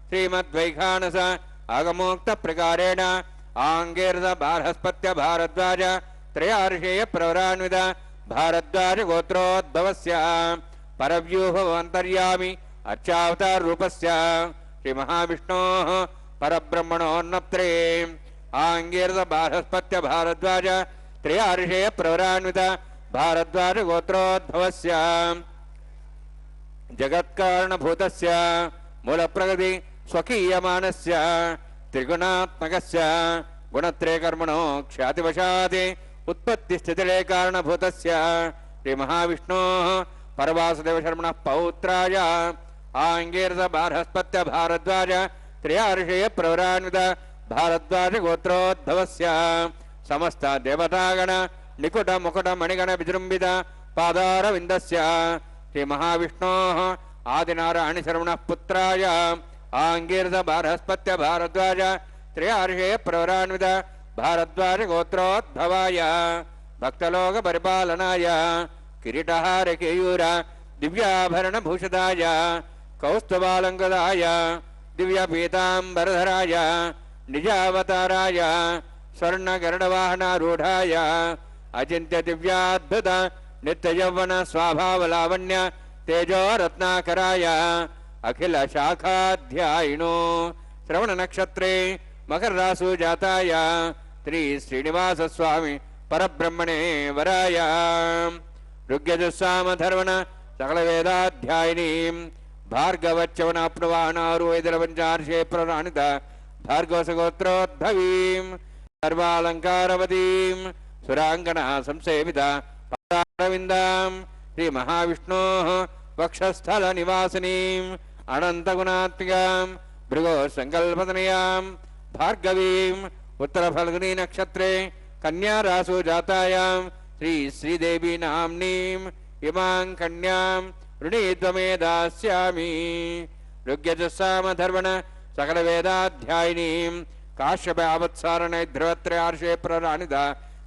श्रीमद्वैखानस आगमोक्त प्रकारेण आंगीर्ध बारहस्पत्य भारद्वाज त्रयार्षेय प्रवरान्वित भारद्वाज गोत्रोद्भवस्य परव्यूह अंतर्यामि अर्चावतार रूपस्य श्री महाविष्णोः परब्रह्मणोन्नत्रे आंगीर्ध बारहस्पत्य भारद्वाज त्रयार्षेय प्रवरान्वित भारद्वाज गोत्रोद्भवस्य जगत्कारणभूतस्य मूलप्रकृति स्वकीयमानस्य त्रिगुणात्मकस्य गुणत्रयकर्मणो ख्यातिवशात् उत्पत्तिस्थितिलय कारणभूतस्य श्री महाविष्णोः परवासुदेवशर्मणः पौत्राय आंगीर्ध बारहस्पत्य भारद्वाज त्रयार्षेय प्रवरान्वित भारद्वाज गोत्रोद्भवस्य समस्त देवतागण निकुट मुकुट मणिगण विजृंभित पादारविन्दस्य श्री महाविष्णोः आदिनारायण शर्मणः पुत्राय आंगीर्ध बारहस्पत्य भारद्वाज त्रयार्षेय प्रवरान्वित भारद्वाज गोत्रोद्भवाय भक्तलोक परिपालनाय किरीटहार केयूर दिव्याभरण भूषिताय कौस्तुभालंकृताय दिव्य पीतांबरधराय निजावताराय स्वर्ण गरुडवाहनारूढ़ाय अचिंत्य दिव्याद्भुत नित्य यौवन स्वाभावलावण्य तेजो रत्नाकराय अखिल शाखाध्यायिनो श्रवण नक्षत्रे मकर रासु जाताय श्री श्रीनिवास स्वामी परब्रह्मणे वराय ऋग्यजुस्साम धर्वण सकल वेदाध्यायिनीं भार्गवच्चवनाप्नुवानारुवेदलपञ्चार्षे प्रवराणित भार्गवसगोत्रोद्भवीं सर्वालंकारवतीं सुरांगना संसेविता पादारविन्दां श्री महाविष्णोः वक्षस्थल निवासिनीं अनंतगुणात्मिकां भृगो संकल्पतनयां भार्गवीं उत्तर फल्गुनी नक्षत्रे कन्या रासु जातायां श्री श्रीदेवी नाम्नीं इमां कन्यां ऋणीत्वमे दास्यामि ऋग्यजस्सामधर्वण सकल वेदाध्यायिनीं काश्यपावत्सारण ध्रुवत्रयार्षे प्रराणिता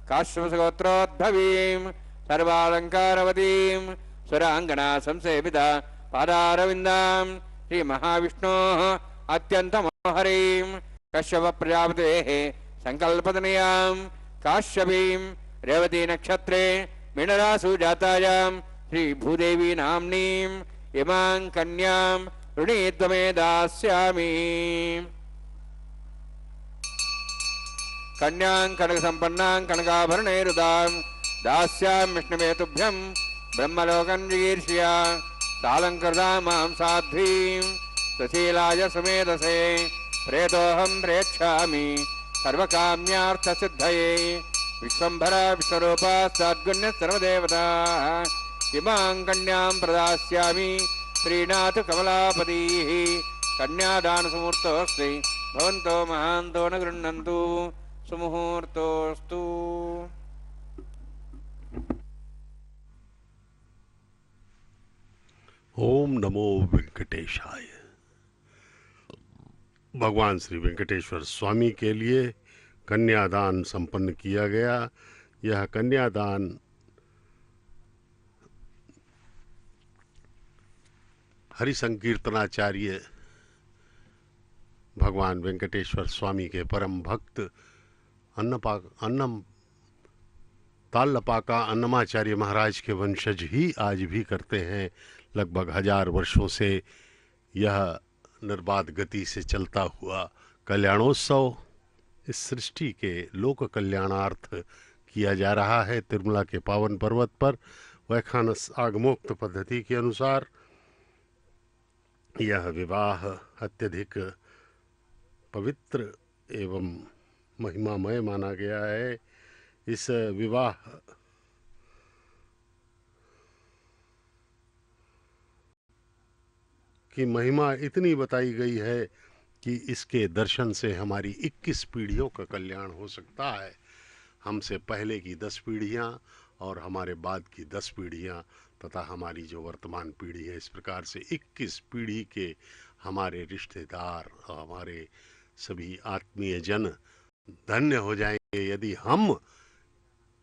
काश्यपसगोत्रोद्भवीं सर्वालंकारवतीं सुरांगना संसेविता पादारविन्दां श्री महाविष्णोः अत्यन्तमोहरीं कश्यप प्रजापतेः संकल्पतनयां काश्यपीं रेवती नक्षत्रे मीनरासु जातायां श्री भूदेवी नाम्नीं इमां कन्यां ऋणीत्वमे दास्यामि कन्यां कनकसम्पन्नां कनकाभरणैरुदां दास्यामि विष्णवे तुभ्यं ब्रह्मलोकं जिगीर्ष्या तालङ्कृतां मां साध्वीं सुशीलाय सुमेधसे प्रेतोऽहं प्रेक्षामि सर्वकाम्यार्थसिद्धये विश्वम्भरा विश्वरूपा सद्गुण्यः सर्वदेवताः इमां कन्यां प्रदास्यामि श्रीनाथ कमलापतिः कन्यादानसमुहूर्तोऽस्ति भवन्तो महान्तो न गृह्णन्तु सुमुहूर्तोऽस्तु। ओम नमो वेंकटेशाय। भगवान श्री वेंकटेश्वर स्वामी के लिए कन्यादान संपन्न किया गया। यह कन्यादान हरि संकीर्तनाचार्य भगवान वेंकटेश्वर स्वामी के परम भक्त तालपाका अन्नमाचार्य महाराज के वंशज ही आज भी करते हैं। लगभग 1000 वर्षों से यह निर्बाध गति से चलता हुआ कल्याणोत्सव इस सृष्टि के लोक कल्याणार्थ किया जा रहा है। तिरुमला के पावन पर्वत पर वैखानस आगमोक्त पद्धति के अनुसार यह विवाह अत्यधिक पवित्र एवं महिमामय माना गया है। इस विवाह की महिमा इतनी बताई गई है कि इसके दर्शन से हमारी 21 पीढ़ियों का कल्याण हो सकता है। हमसे पहले की 10 पीढ़ियां और हमारे बाद की 10 पीढ़ियां तथा हमारी जो वर्तमान पीढ़ी है, इस प्रकार से 21 पीढ़ी के हमारे रिश्तेदार और हमारे सभी आत्मीय जन धन्य हो जाएंगे यदि हम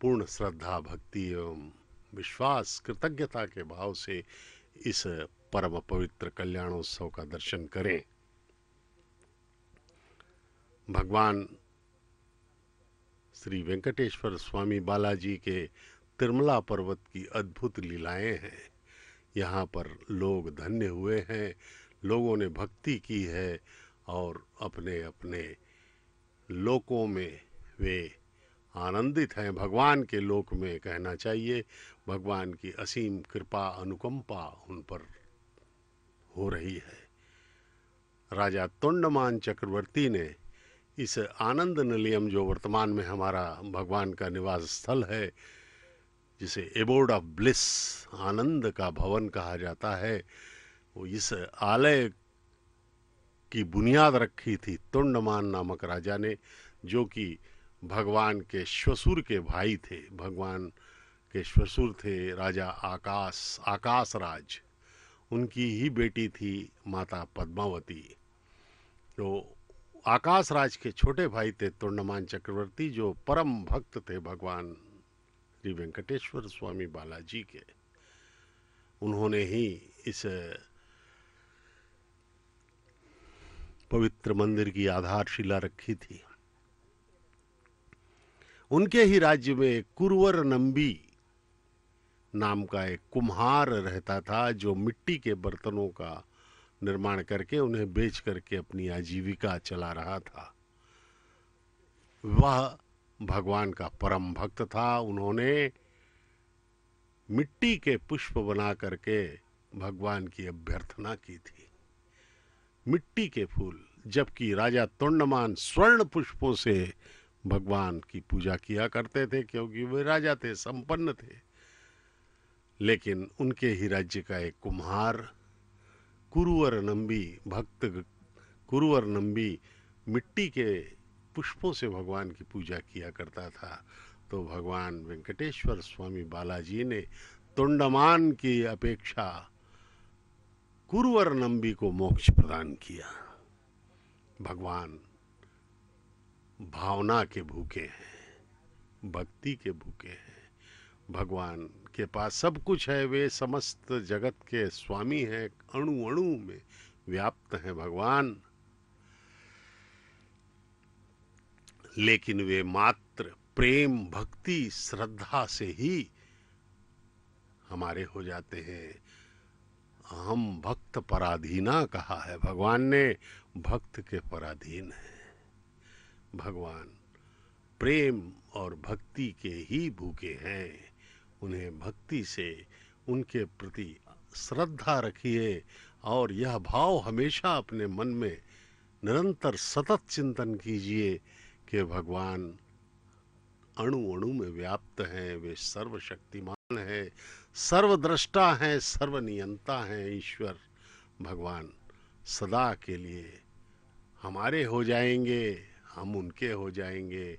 पूर्ण श्रद्धा, भक्ति एवं विश्वास, कृतज्ञता के भाव से इस परम पवित्र कल्याणोत्सव का दर्शन करें। भगवान श्री वेंकटेश्वर स्वामी बालाजी के तिरुमला पर्वत की अद्भुत लीलाएं हैं। यहाँ पर लोग धन्य हुए हैं, लोगों ने भक्ति की है और अपने अपने लोकों में वे आनंदित हैं। भगवान के लोक में कहना चाहिए, भगवान की असीम कृपा अनुकंपा उन पर हो रही है। राजा तोंडमान चक्रवर्ती ने इस आनंद निलयम, जो वर्तमान में हमारा भगवान का निवास स्थल है, जिसे एबोर्ड ऑफ ब्लिस, आनंद का भवन कहा जाता है, वो इस आलय की बुनियाद रखी थी तोंडमान नामक राजा ने, जो कि भगवान के श्वशुर के भाई थे। भगवान के श्वशुर थे राजा आकाश राज, उनकी ही बेटी थी माता पद्मावती। तो आकाश राज के छोटे भाई थे तोंडमान चक्रवर्ती, जो परम भक्त थे भगवान श्री वेंकटेश्वर स्वामी बालाजी के। उन्होंने ही इस पवित्र मंदिर की आधारशिला रखी थी। उनके ही राज्य में कुरवर नंबी नाम का एक कुम्हार रहता था, जो मिट्टी के बर्तनों का निर्माण करके उन्हें बेच करके अपनी आजीविका चला रहा था। वह भगवान का परम भक्त था। उन्होंने मिट्टी के पुष्प बना करके भगवान की अभ्यर्थना की थी, मिट्टी के फूल, जबकि राजा तोंडमान स्वर्ण पुष्पों से भगवान की पूजा किया करते थे, क्योंकि वे राजा थे, संपन्न थे। लेकिन उनके ही राज्य का एक कुम्हार कुरुवर नंबी, भक्त कुरुवर नंबी मिट्टी के पुष्पों से भगवान की पूजा किया करता था। तो भगवान वेंकटेश्वर स्वामी बालाजी ने तोंडमान की अपेक्षा कुरुवर नंबी को मोक्ष प्रदान किया। भगवान भावना के भूखे हैं, भक्ति के भूखे हैं। भगवान के पास सब कुछ है, वे समस्त जगत के स्वामी हैं, अणु अणु में व्याप्त हैं भगवान। लेकिन वे मात्र प्रेम, भक्ति, श्रद्धा से ही हमारे हो जाते हैं। हम भक्त पराधीना कहा है भगवान ने, भक्त के पराधीन है। भगवान प्रेम और भक्ति के ही भूखे हैं। उन्हें भक्ति से उनके प्रति श्रद्धा रखिए और यह भाव हमेशा अपने मन में निरंतर सतत चिंतन कीजिए कि भगवान अणु अणु में व्याप्त हैं, वे सर्वशक्तिमान हैं, सर्वद्रष्टा हैं, सर्वनियंता हैं। ईश्वर भगवान सदा के लिए हमारे हो जाएंगे, हम उनके हो जाएंगे।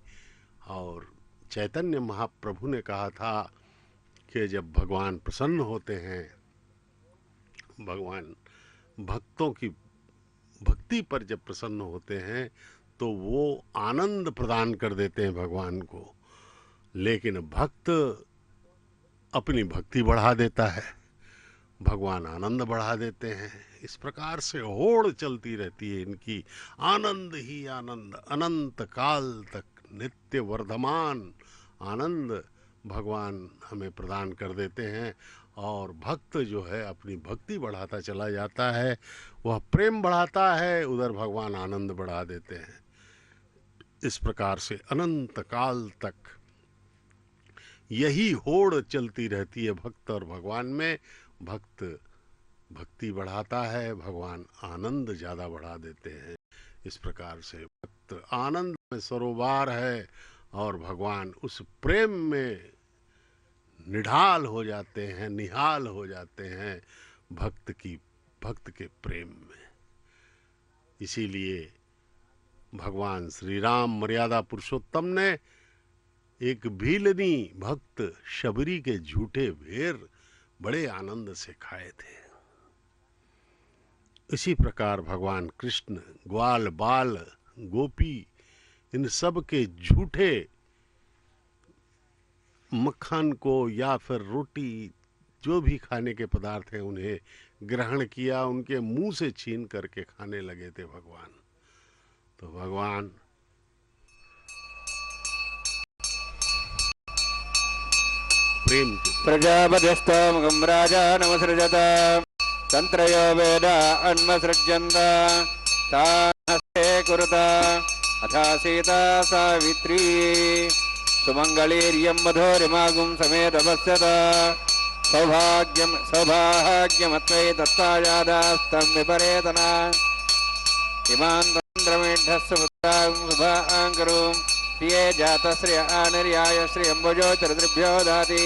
और चैतन्य महाप्रभु ने कहा था कि जब भगवान प्रसन्न होते हैं, भगवान भक्तों की भक्ति पर जब प्रसन्न होते हैं तो वो आनंद प्रदान कर देते हैं भगवान को। लेकिन भक्त अपनी भक्ति बढ़ा देता है, भगवान आनंद बढ़ा देते हैं। इस प्रकार से होड़ चलती रहती है इनकी, आनंद ही आनंद, अनंत काल तक नित्य वर्धमान आनंद भगवान हमें प्रदान कर देते हैं। और भक्त जो है अपनी भक्ति बढ़ाता चला जाता है, वह प्रेम बढ़ाता है, उधर भगवान आनंद बढ़ा देते हैं। इस प्रकार से अनंत काल तक यही होड़ चलती रहती है भक्त और भगवान में। भक्त भक्ति बढ़ाता है, भगवान आनंद ज़्यादा बढ़ा देते हैं। इस प्रकार से भक्त आनंद में सरोवर है और भगवान उस प्रेम में निढाल हो जाते हैं, निहाल हो जाते हैं भक्त के प्रेम में। इसीलिए भगवान श्री राम मर्यादा पुरुषोत्तम ने एक भीलनी भक्त शबरी के झूठे भेर बड़े आनंद से खाए थे। इसी प्रकार भगवान कृष्ण ग्वाल बाल गोपी इन सब के झूठे मक्खन को या फिर रोटी जो भी खाने के पदार्थ हैं उन्हें ग्रहण किया, उनके मुंह से छीन करके खाने लगे थे भगवान। तो भगवान प्रेम के प्रजापतिस्तमुखं राजा नमसृजत तंत्रयो वेद अन्वसृज्यन्त तान् हस्ते कुरुत अथा सीता सावित्री सुमंगलीर्यं मधुरिमागुं समेतपश्यत सौभाग्यमत्वै दत्तायादास्तं विपरेतना इमान् तन्द्रमेढस्य पुत्रां शुभाङ्करुं प्रिये जातश्रिय आनिर्याय श्रियम्बुजो चरितृभ्यो दाति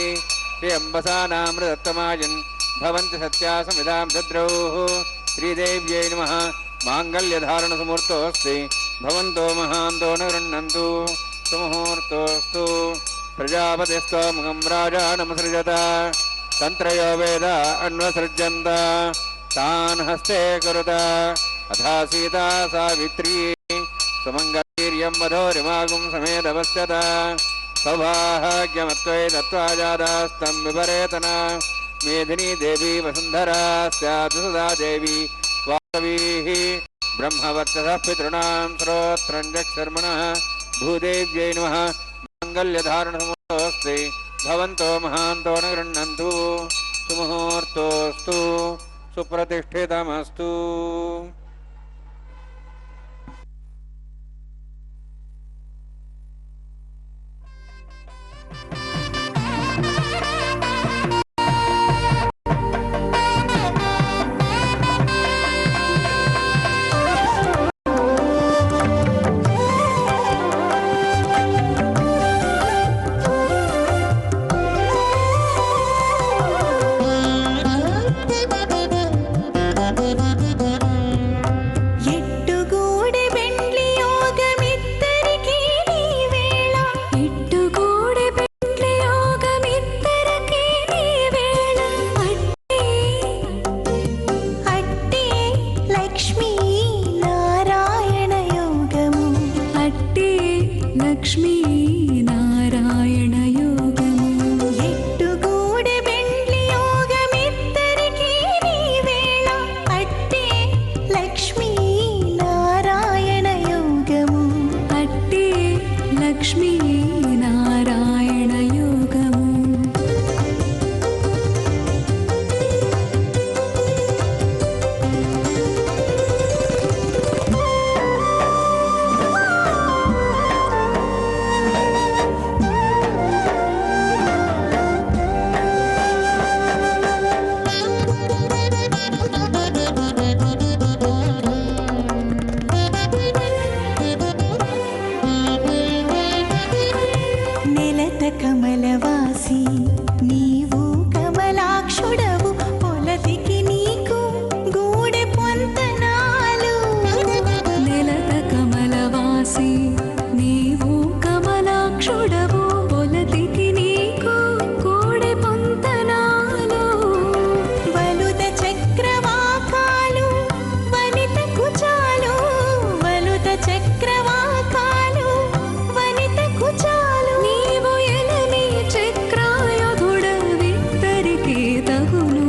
श्रियम्बसानामृतत्तमायन् भवन्ति सत्या समिदां दद्रौः श्रीदेव्यै नमः। माङ्गल्यधारणसमुहूर्तोऽस्ति भवन्तो महान्तो न गृह्णन्तु सुमुहूर्तोऽस्तु। प्रजापतिस्तमुखं राजा नमसृजत तन्त्रयो वेद अन्वसृज्यन्त तान् हस्ते कुरुत अथा सीता सावित्री सुमंगलीर्यं मधुरिमागुं समेतपश्यत सौभाग्यमत्वै दत्त्वाजादास्तं विपरेतना मेदिनी देवी वसुन्धरा स्यात् सदा देवी वासवीः ब्रह्मवर्चसः पितॄणां श्रोत्रं जक्षर्मणः भूदेव्यै नमः। माङ्गल्यधारणसमुहूर्तोऽस्ति भवन्तो महान्तो न गृह्णन्तु सुमुहूर्तोऽस्तु सुप्रतिष्ठितमस्तु। లలిత కమలవాసి నీవు కమలాక్షుడవు పొలతికి నీకు గూడె పొంతనాలు లలిత కమలవాసి నీవు కమలాక్షుడవు పొలతికి నీకు గూడె పొంతనాలు వలుద చక్రవాకాలు వనిత కుచాలు వలుద చక్రవాకాలు వనిత కుచాలు నీవు ఎలని చక్రాయుధుడవిద్దరికీ తగును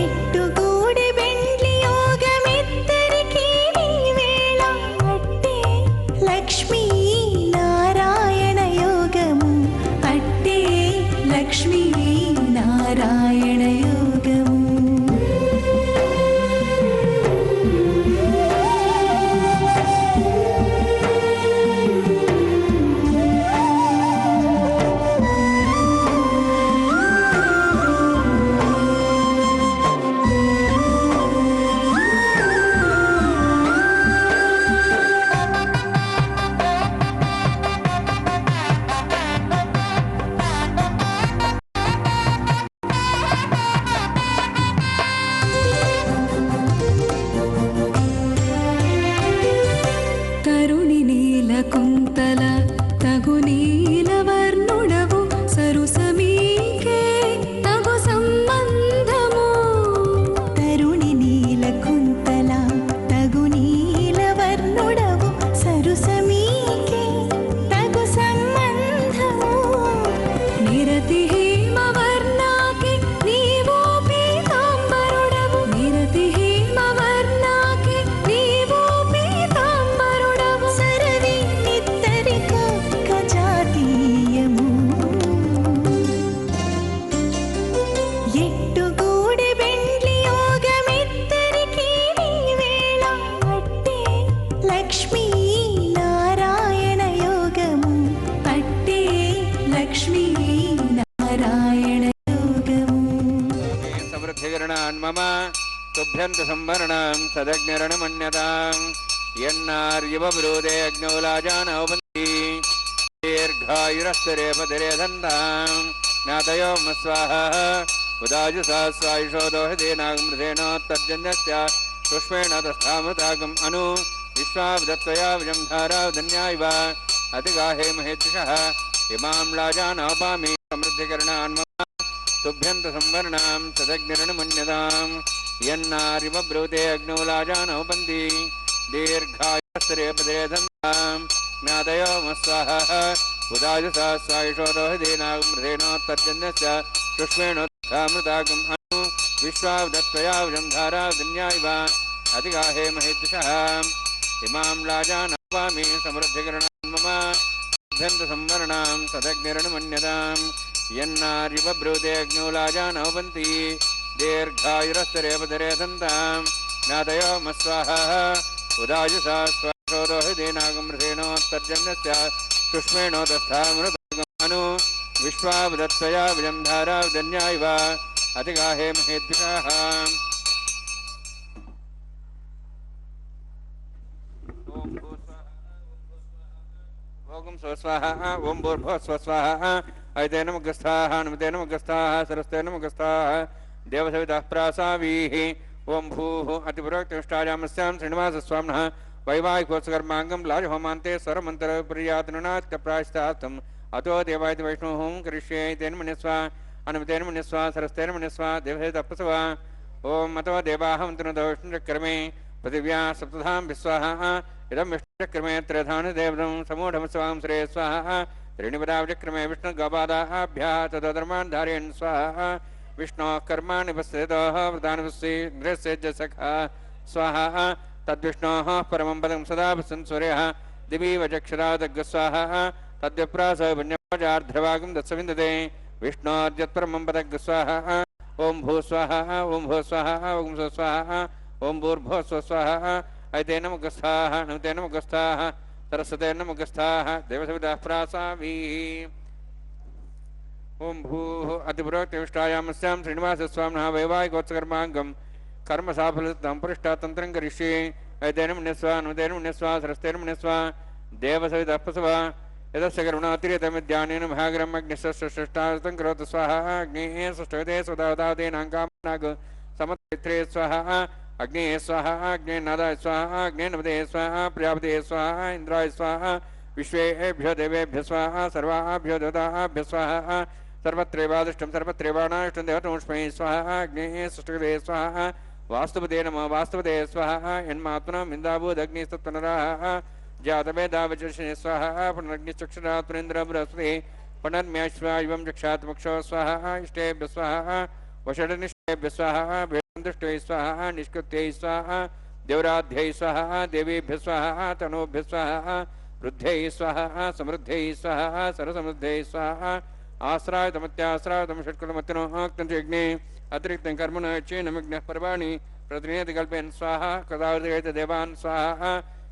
ఎట్టుగూడి బెండ్లి యోగమిద్దరికీ నీ వేళ అట్టే లక్ష్మీ నారాయణ యోగము అట్టే లక్ష్మీ నారాయణ యోగము తరుణి నీల కుంతల తగు నీలవర్ణుడవు సరుసమీకే తగు సంబంధము తరుణి నీల కుంతల తగు నీల వర్ణుడవు సరుసమీకే తగు సంబంధము నిరతి హేమవర్ణాకి నీవు పీతాంబరుడవు నిరతి హేమవర్ణాకి నీవు పీతాంబరుడవు సరవి నిత్తరిక కజాతీయము ఎట్టుగూడి బెండ్లి యోగమిద్దరికీ నీ వేళ అట్టే లక్ష్మీ నారాయణ యోగము అట్టే లక్ష్మీ నారాయణ యోగము సమృద్ధికరణాన్ మమ తుభ్యంత సంవరణం సదగ్నిరణమన్యతాం యన్నార్యవబ్రూదే అగ్నౌలాజానౌపంతి దీర్ఘాయురస్తరే పదరే దంతాం జ్ఞాతయో స్వాహ ఉదాజుసా స్వాయుషో దోహదేనాగమృతేనోత్తర్జన్యస్య పుష్పేణ తస్థామృతాగం అను విశ్వావదత్వయా విజం ధారావధన్యాయివ అతిగాహే మహేద్దిశః ఇమాం లాజానౌపామి సమృద్ధికరణాన్ మమ తుభ్యంత సంవర్ణాం సదగ్నిరణమన్యతాం యన్నారివబ్రూతే అగ్నౌలాజానౌపంతి దీర్ఘాయుస్తరే పదరే దంతాం జ్ఞాతయో స్వాహ ఉదాజుసా స్వాయుషో దోహదేనాగమృతేనోత్తర్జన్యస్య పుష్పేణోత్థామృతాగం అను విశ్వావదత్వయా విజం ధారావధన్యాయివ అతిగాహే మహేద్దిశః ఇమాం లాజానౌపామి సమృద్ధికరణాన్ మమ తుభ్యంత సంవర్ణాం సదగ్నిరణమన్యతాం యన్నారివబ్రూతే అగ్నౌలాజానౌపంతి దీర్ఘాయురస్తరే పదరే దంతాం జ్ఞాతయో స్వాహ ఉదాజుసా స్వాయుషో దోహదేనాగమృతేనోత్తర్జన్యస్య పుష్పేణోత్థామృతాగం అను విశ్వావదత్వయా విజం ధారావధన్యాయివ అతిగాహే మహేద్దిశః ఓం స్వస్వాహ ఓం భూర్భువ స్వస్వాహ ఐతే నమగస్థాః నమతే నమగస్థాః సరస్తే నమగస్థాః దేవసవితః ప్రాసావీః ఓం భూః అతిపురోక్తిష్టాయామస్యాం శ్రీనివాసస్వామినః వైవాహికోత్సకర్మాంగం లాజహోమాంతే స్వరమంతరప్రియాతనునాథ్యప్రాయశ్చాస్తం అతో దేవాయతి వైష్ణోహం కరిష్యే తేన మన్యస్వ అనుమతేన మన్యస్వ సరస్తేన మన్యస్వ దేవసవితః ప్రసవ ఓం అతో దేవాహం తనుదో విష్ణుచక్రమే పృథివ్యా సప్తధాం విశ్వాహ ఇదం విష్ణుచక్రమే త్రిధాను దేవతం సమూఢమస్వాం శ్రేయ స్వాహ త్రీణిపదావచక్రమే విష్ణుగోపాదాభ్యः తదధర్మాन् ధారయन् స్వాహ विष्णोः कर्माणि पश्यतः वृतानुपस्थितः स्वाहा तद्विष्णोः परमं पदं सदा पश्यन् सूर्यः दिवीव चक्षुरादग्स्वाहा तद्विप्रासः पुण्यवाजार्ध्रवागं दत्सविन्दते विष्णोर्यत्परमं पदग्स्वाहा ओं भूस्वाहा ओं भूस्वाहा ओं स्वस्वाहा ओं भूर्भुवस्वस्वाहा ऐते नमगस्थाः नमते नमगस्थाः सरस्वते नमगस्थाः देवसवितः प्रासावीः ओं भूः अतिपुरोक्तिष्टायामस्यां श्रीनिवासस्वामिनः वैवाहिकोत्सकर्माङ्गं कर्मसाफलतं परिष्टातन्त्रं करिष्ये ऐतेन मन्यस्व नुतेन मन्यस्व सरस्तेन मन्यस्व देवसवितः प्रसवा यदस्य करुणातिरितमिद्यानेन भागरम् अग्निष्ठास्तं करोतु स्वाहा अग्नेः सुष्ठुते सुदावतादेनाङ्कामनाग समत्रित्रे स्वाहा अग्नेः स्वाहा अग्नेनादाय स्वाहा अग्नेनपदे स्वाहा प्रजापते स्वाहा इन्द्राय स्वाहा विश्वेभ्यो देवेभ्यो स्वाहा सर्वाभ्यो देवताभ्यो स्वाहा सर्वत्रैवादृष्टं सर्वत्रैवानाष्टं देवतोष्मै स्वाहा अग्नेः सुष्ठुते स्वाहा वास्तुपदे नमः वास्तुपदे स्वाहा यन्मात्मनम् इन्दाभूदग्निस्तत्पुनराः जातवेदावचर्षणे स्वाहा पुनरग्निश्चक्षुरात् पुरेन्द्र बृहस्पतिः पुनर्म्याश्वायुवं चक्षात्मक्षो स्वाहा इष्टेभ्य स्वाहा वषडनिष्ठेभ्य स्वाहा वेदुष्टै स्वाहा निष्कृत्यै स्वाहा देवराध्यै स्वाहा देवीभ्य स्वाहा तनोभ्य स्वाहा वृद्ध्यै स्वाहा समृद्ध्यै स्वाहा सरसमृद्ध्यै स्वाहा आश्रायतमत्याश्रायतं षट्कुलमत्तिनोक्तञ्चयज्ञे अतिरिक्तं कर्मण चेनमग्नः पर्वाणि प्रतिनियति कल्पयन् स्वाहा कदावदेवान् स्वाहा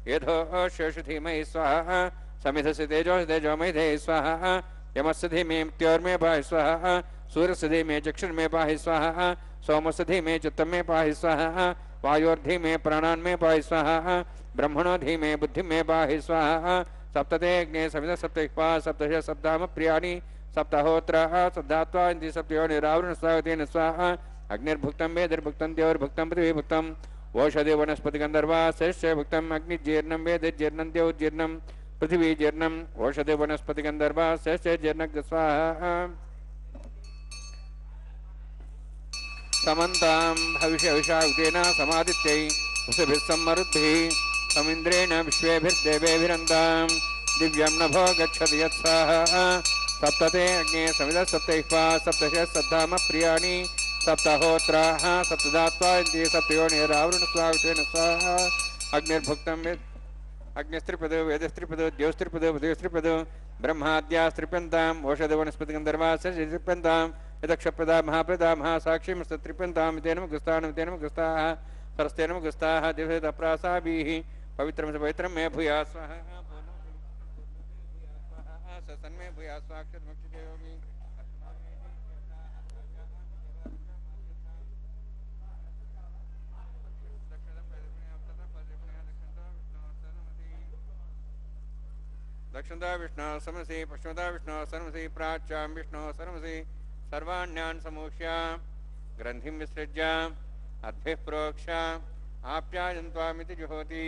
येधो शेषधीमहि स्वाहा समिधस्य तेजोमयधे स्वाहा यमस्य धीमे मृत्योर्मे पाहि स्वाहा सूर्यस्य धीमे चक्षुर्मे पाहि स्वाहा सोमस्य धीमे चित्तमे पाहि स्वाहा वायोर्धीमे प्राणान्मे पाहि स्वाहा ब्रह्मणो धीमे बुद्धिमे पाहि स्वाहा सप्तते अग्ने समिध सप्तैक्पा सप्तश सप्ताम प्रियाणि सप्ताहोत्राः सप्तात्वा इति सप्तयोनिरावृण स्वागतेन स्वाहा अग्निर्भुक्तं वेदिर्भुक्तं द्यौर्भुक्तं पृथिवीभुक्तं ओषधि वनस्पति गंधर्वा श्रेष्ठ भुक्तम अग्निजीर्णं वेदजीर्णं द्यौजीर्णं पृथिवीजीर्णं ओषधि वनस्पति गंधर्वा श्रेष्ठ जीर्णज्ञ स्वाहा समन्तां भविष्यविषाक्तेन समादित्यै वसुभिः सम्मरुद्भिः समिन्द्रेण विश्वेभिर्देवेभिरन्तां दिव्यं नभो गच्छति यत्स्वाहा सप्तते अग्ने समिधः सप्तैक्पा सप्तश सप्ताम प्रियाणि सप्तहोत्राः सप्तदात्वा इति सप्तयोनिरावृण स्वागतेन स्वाहा अग्निर्भुक्तं अग्निस्त्रिपदो वेदस्त्रिपदो द्योस्त्रिपदो पृथिवीस्त्रिपदो ब्रह्माद्यास्त्रिप्यन्ताम् ओषधवनस्पतिगन्धर्वाः त्रिप्यन्तां यदक्षप्रदा महाप्रदा महासाक्षीमस्तत्रिप्यन्तां तेन मुखस्ताः सरस्तेन मुखस्ताः दिवसतप्रासाभिः पवित्रं स पवित्रं मे भूया स्वाहा सन्मे भूया स्वाक्षरमक्षिदेवमी दक्षिणता विष्णु समसि पश्चिमता विष्णु सर्वसि प्राच्यां विष्णु सर्वसि सर्वाण्यान् समूह्य ग्रन्थिं विसृज्य अद्भिः प्रोक्ष्य आप्यायन्त्वामिति जुहोति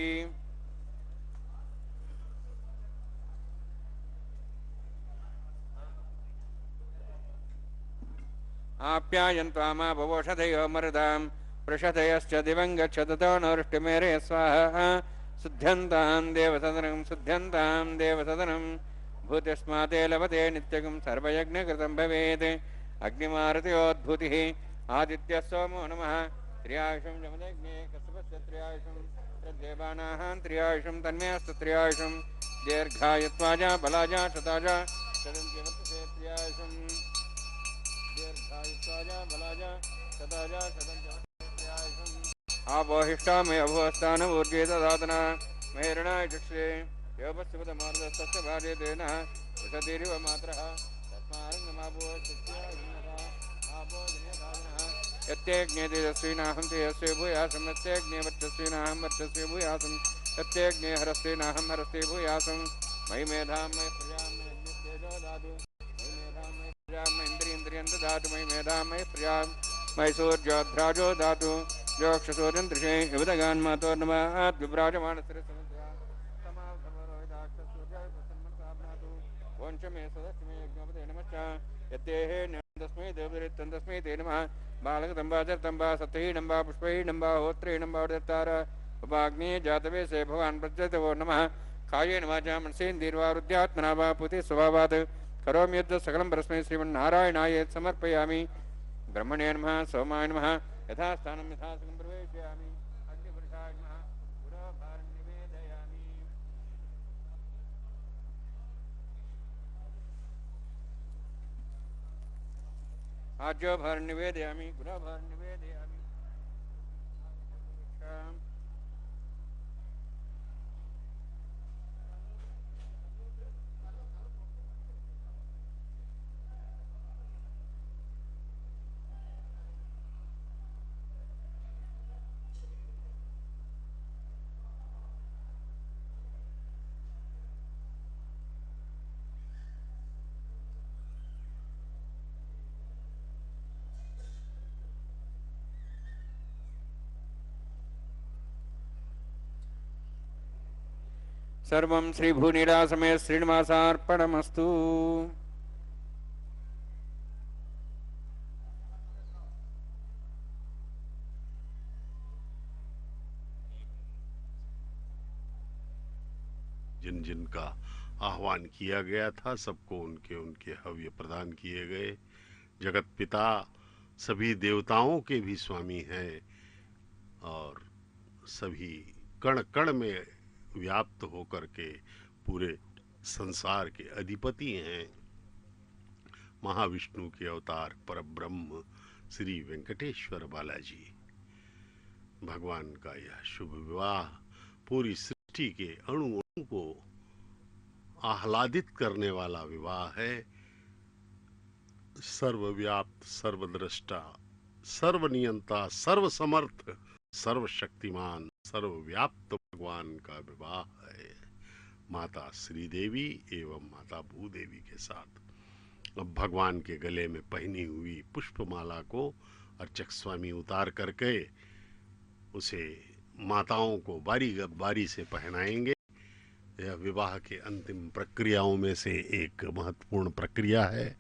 आप्यायन्त्वामा भवोषधयो मरुदां पृषधयश्च दिवं गच्छतो नौष्टिमेरे स्वाहा शुद्ध्यन्तां देवसदनं भूतिस्माते लभते नित्यगं सर्वयज्ञकृतं भवेत् अग्निमारुत्योद्भूतिः आदित्यः सोमो नमः त्र्यायुषं जमदग्ने कश्यपस्य त्र्यायुषं तद्देवानाः त्र्यायुषं तन्मेऽस्तु त्र्यायुषं दीर्घायुत्वाजा बलाजा शताजा शतञ्चवर्तसे त्र्यायुषं दीर्घायुत्वाजा बलाजा शताजा शतञ्चवर्तसे त्र्यायुषम् आपोहिष्टामय अभुवस्थानमूर्जे ददातना मेरणाय चक्षे योपस्यपदमार्दस्तस्य भार्यतेन विशतिरिव मात्रः यत्यज्ञे तेजस्वीनाहं तेजस्वी भूयासं यत्यज्ञे वर्चस्वीनाहं वर्चस्वी भूयासं यत्यज्ञे हरस्तेनाहं हरस्ते भूयासं मयि मेधां मयि प्रियां मयि तेजो दातु मयि मेधां मयि प्रियां मयि इन्द्रियं ददातु मयि मेधां मयि प्रियां मयि सूर्योध्राजो दातु योक्षसूर्यं दृशे युवदगान् मातो नमः विभ्राजमानस्य वंशमे सदस्मे यज्ञपते नमश्च यत्तेः तस्मै देवदरितं तस्मै ते नमः बालकदम्बा जर्तम्बा सत्यहीनम्बा पुष्पहीनम्बा होत्रेणम्बा उदत्तार उपाग्ने जातवेशे भवान् प्रत्यतवो नमः कायेन वाचा मनसेन्द्रिर्वा रुद्यात्मना वा पुते स्वभावात् करोमि यद् सकलं परस्मै श्रीमन्नारायणाय समर्पयामि ब्रह्मणे नमः सोमाय नमः यथास्थानं यथासकं प्रवेशयामि अग्निपुरुषाय नमः पुरोभारं निवेदयामि आज्योभारं निवेदयामि गुरोभारं निवेदयामि सर्वं श्रीभूनिरा समेत श्रीनिवासार्पणमस्तु। जिन जिन का आह्वान किया गया था सबको उनके उनके हव्य प्रदान किए गए। जगत पिता सभी देवताओं के भी स्वामी हैं और सभी कण कण में व्याप्त होकर के पूरे संसार के अधिपति हैं। महाविष्णु के अवतार परब्रह्म श्री वेंकटेश्वर बालाजी भगवान का यह शुभ विवाह पूरी सृष्टि के अणु अणु को आह्लादित करने वाला विवाह है। सर्वव्याप्त, सर्वद्रष्टा, सर्वनियंता, सर्वसमर्थ, सर्वशक्तिमान, सर्वव्याप्त भगवान का विवाह है माता श्रीदेवी एवं माता भूदेवी के साथ। अब भगवान के गले में पहनी हुई पुष्पमाला को अर्चक स्वामी उतार करके उसे माताओं को बारी बारी से पहनाएंगे। यह विवाह के अंतिम प्रक्रियाओं में से एक महत्वपूर्ण प्रक्रिया है।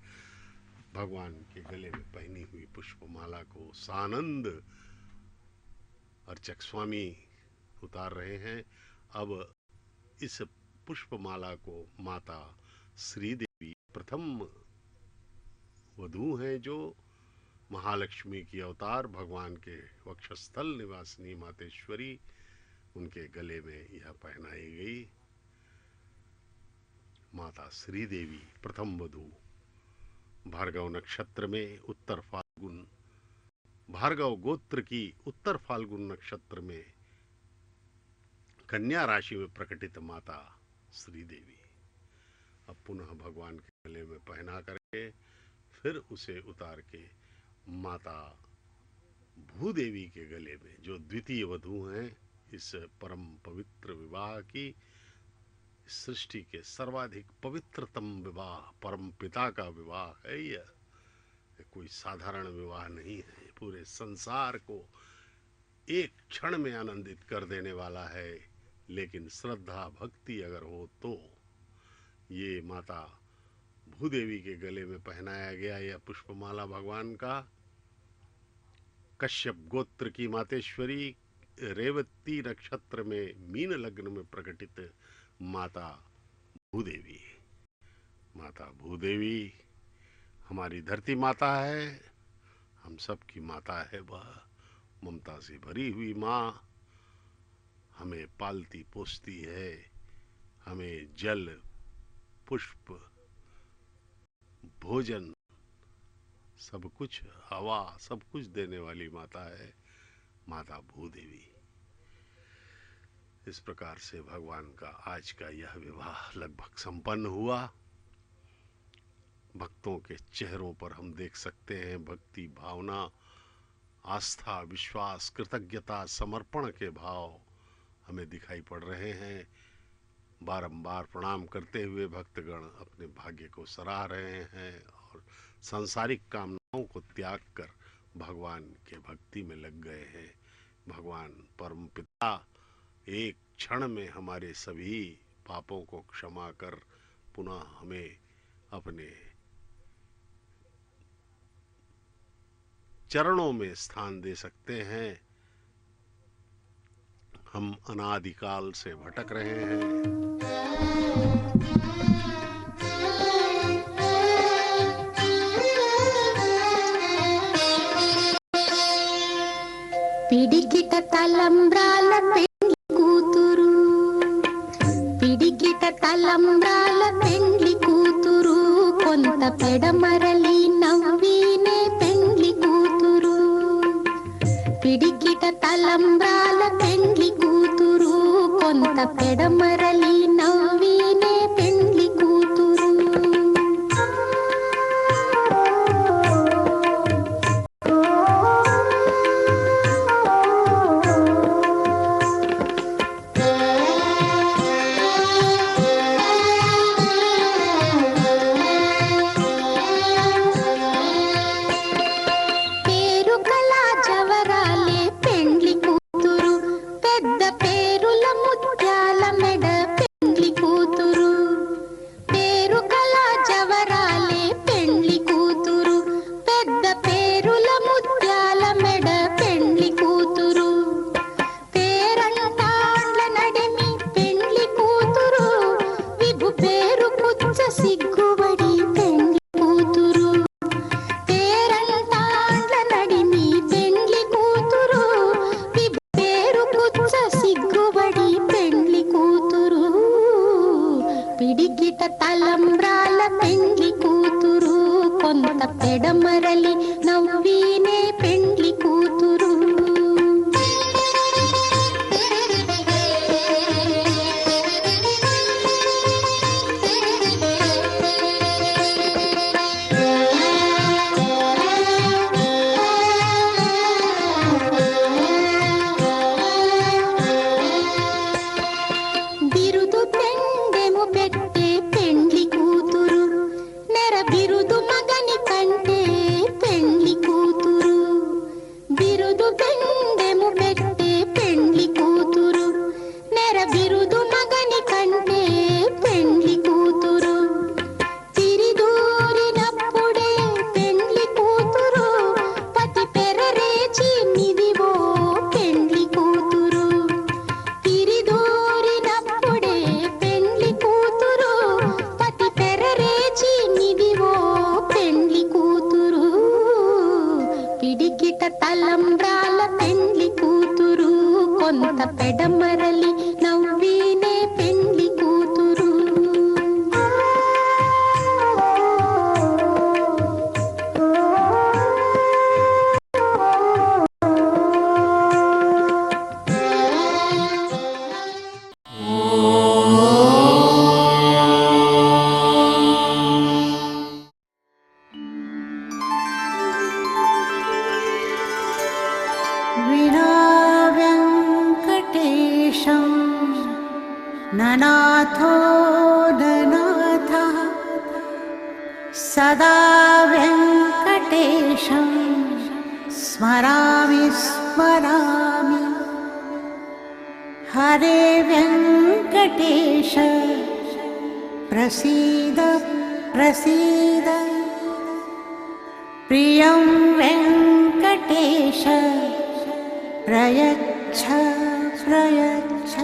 भगवान के गले में पहनी हुई पुष्पमाला को सानंद अर्चक स्वामी उतार रहे हैं। अब इस पुष्पमाला को माता श्रीदेवी प्रथम वधू हैं जो महालक्ष्मी की अवतार भगवान के वक्षस्थल निवासिनी मातेश्वरी, उनके गले में यह पहनाई गई। माता श्रीदेवी प्रथम वधू भार्गव नक्षत्र में उत्तर फाल्गुन, भार्गव गोत्र की उत्तर फाल्गुन नक्षत्र में कन्या राशि में प्रकटित माता श्रीदेवी अब पुनः भगवान के गले में पहना करके फिर उसे उतार के माता भूदेवी के गले में, जो द्वितीय वधू हैं इस परम पवित्र विवाह की, सृष्टि के सर्वाधिक पवित्रतम विवाह, परम पिता का विवाह है। यह कोई साधारण विवाह नहीं है, पूरे संसार को एक क्षण में आनंदित कर देने वाला है। लेकिन श्रद्धा भक्ति अगर हो तो ये माता भूदेवी के गले में पहनाया गया यह पुष्पमाला भगवान का कश्यप गोत्र की मातेश्वरी, रेवती नक्षत्र में मीन लग्न में प्रकटित माता भूदेवी। माता भूदेवी हमारी धरती माता है, हम सब की माता है। वह ममता से भरी हुई माँ हमें पालती पोसती है, हमें जल, पुष्प, भोजन, सब कुछ, हवा, सब कुछ देने वाली माता है माता भूदेवी। इस प्रकार से भगवान का आज का यह विवाह लगभग संपन्न हुआ। भक्तों के चेहरों पर हम देख सकते हैं भक्ति भावना, आस्था, विश्वास, कृतज्ञता, समर्पण के भाव हमें दिखाई पड़ रहे हैं। बारंबार प्रणाम करते हुए भक्तगण अपने भाग्य को सराह रहे हैं और सांसारिक कामनाओं को त्याग कर भगवान के भक्ति में लग गए हैं। भगवान परम पिता एक क्षण में हमारे सभी पापों को क्षमा कर पुनः हमें अपने चरणों में स्थान दे सकते हैं। हम अनादिकाल से भटक रहे हैं। పిడికిట తలంబ్రాల పెండ్లి కూతురు, పిడికిట తలంబ్రాల పెండ్లి కూతురు, కొంత పెడమరలి నవ్వినే పెండ్లి కూతురు. పిడికిట తలంబ్రాల పెండ్లి కూతురు, కొంత పెడమరలి నవ్వినే పెండ్లి కూతురు. మెడ తలంబ్రాల పెండ్లి కూతురు కొంత పెడమరలి నవ్వీనే పెండ్లి కూతురు బిరుదు పెండెము పెట్టే పెండ్లి కూతురు నెర బిరుదు మగని కంటే పెండ్లి కూతురు బిరుదు పెండెము పెట్టే పెండ్లి కూతురు నెర బిరుదు మగని కంటే పెండ్లి కూతురు తిరిదూరినప్పుడే పెండ్లి కూతురు పతి పెరరేచి నిదివో పెండ్లి కూతురు తిరిదూరినప్పుడే పెండ్లి కూతురు పతి పెరరేచి నిదివో పెండ్లి కూతురు పిడికిట తలంబ్రాల పెండ్లి కూతురు కొంత పెడమరలి నవ్వీనే పెండ్లి కూతురు विना वेङ्कटेशं ननाथो ननाथः सदा वेङ्कटेशं स्मरामि स्मरामि हरे वेङ्कटेश प्रसीद प्रसीद प्रियं वेङ्कटेश प्रयच्छ प्रयच्छ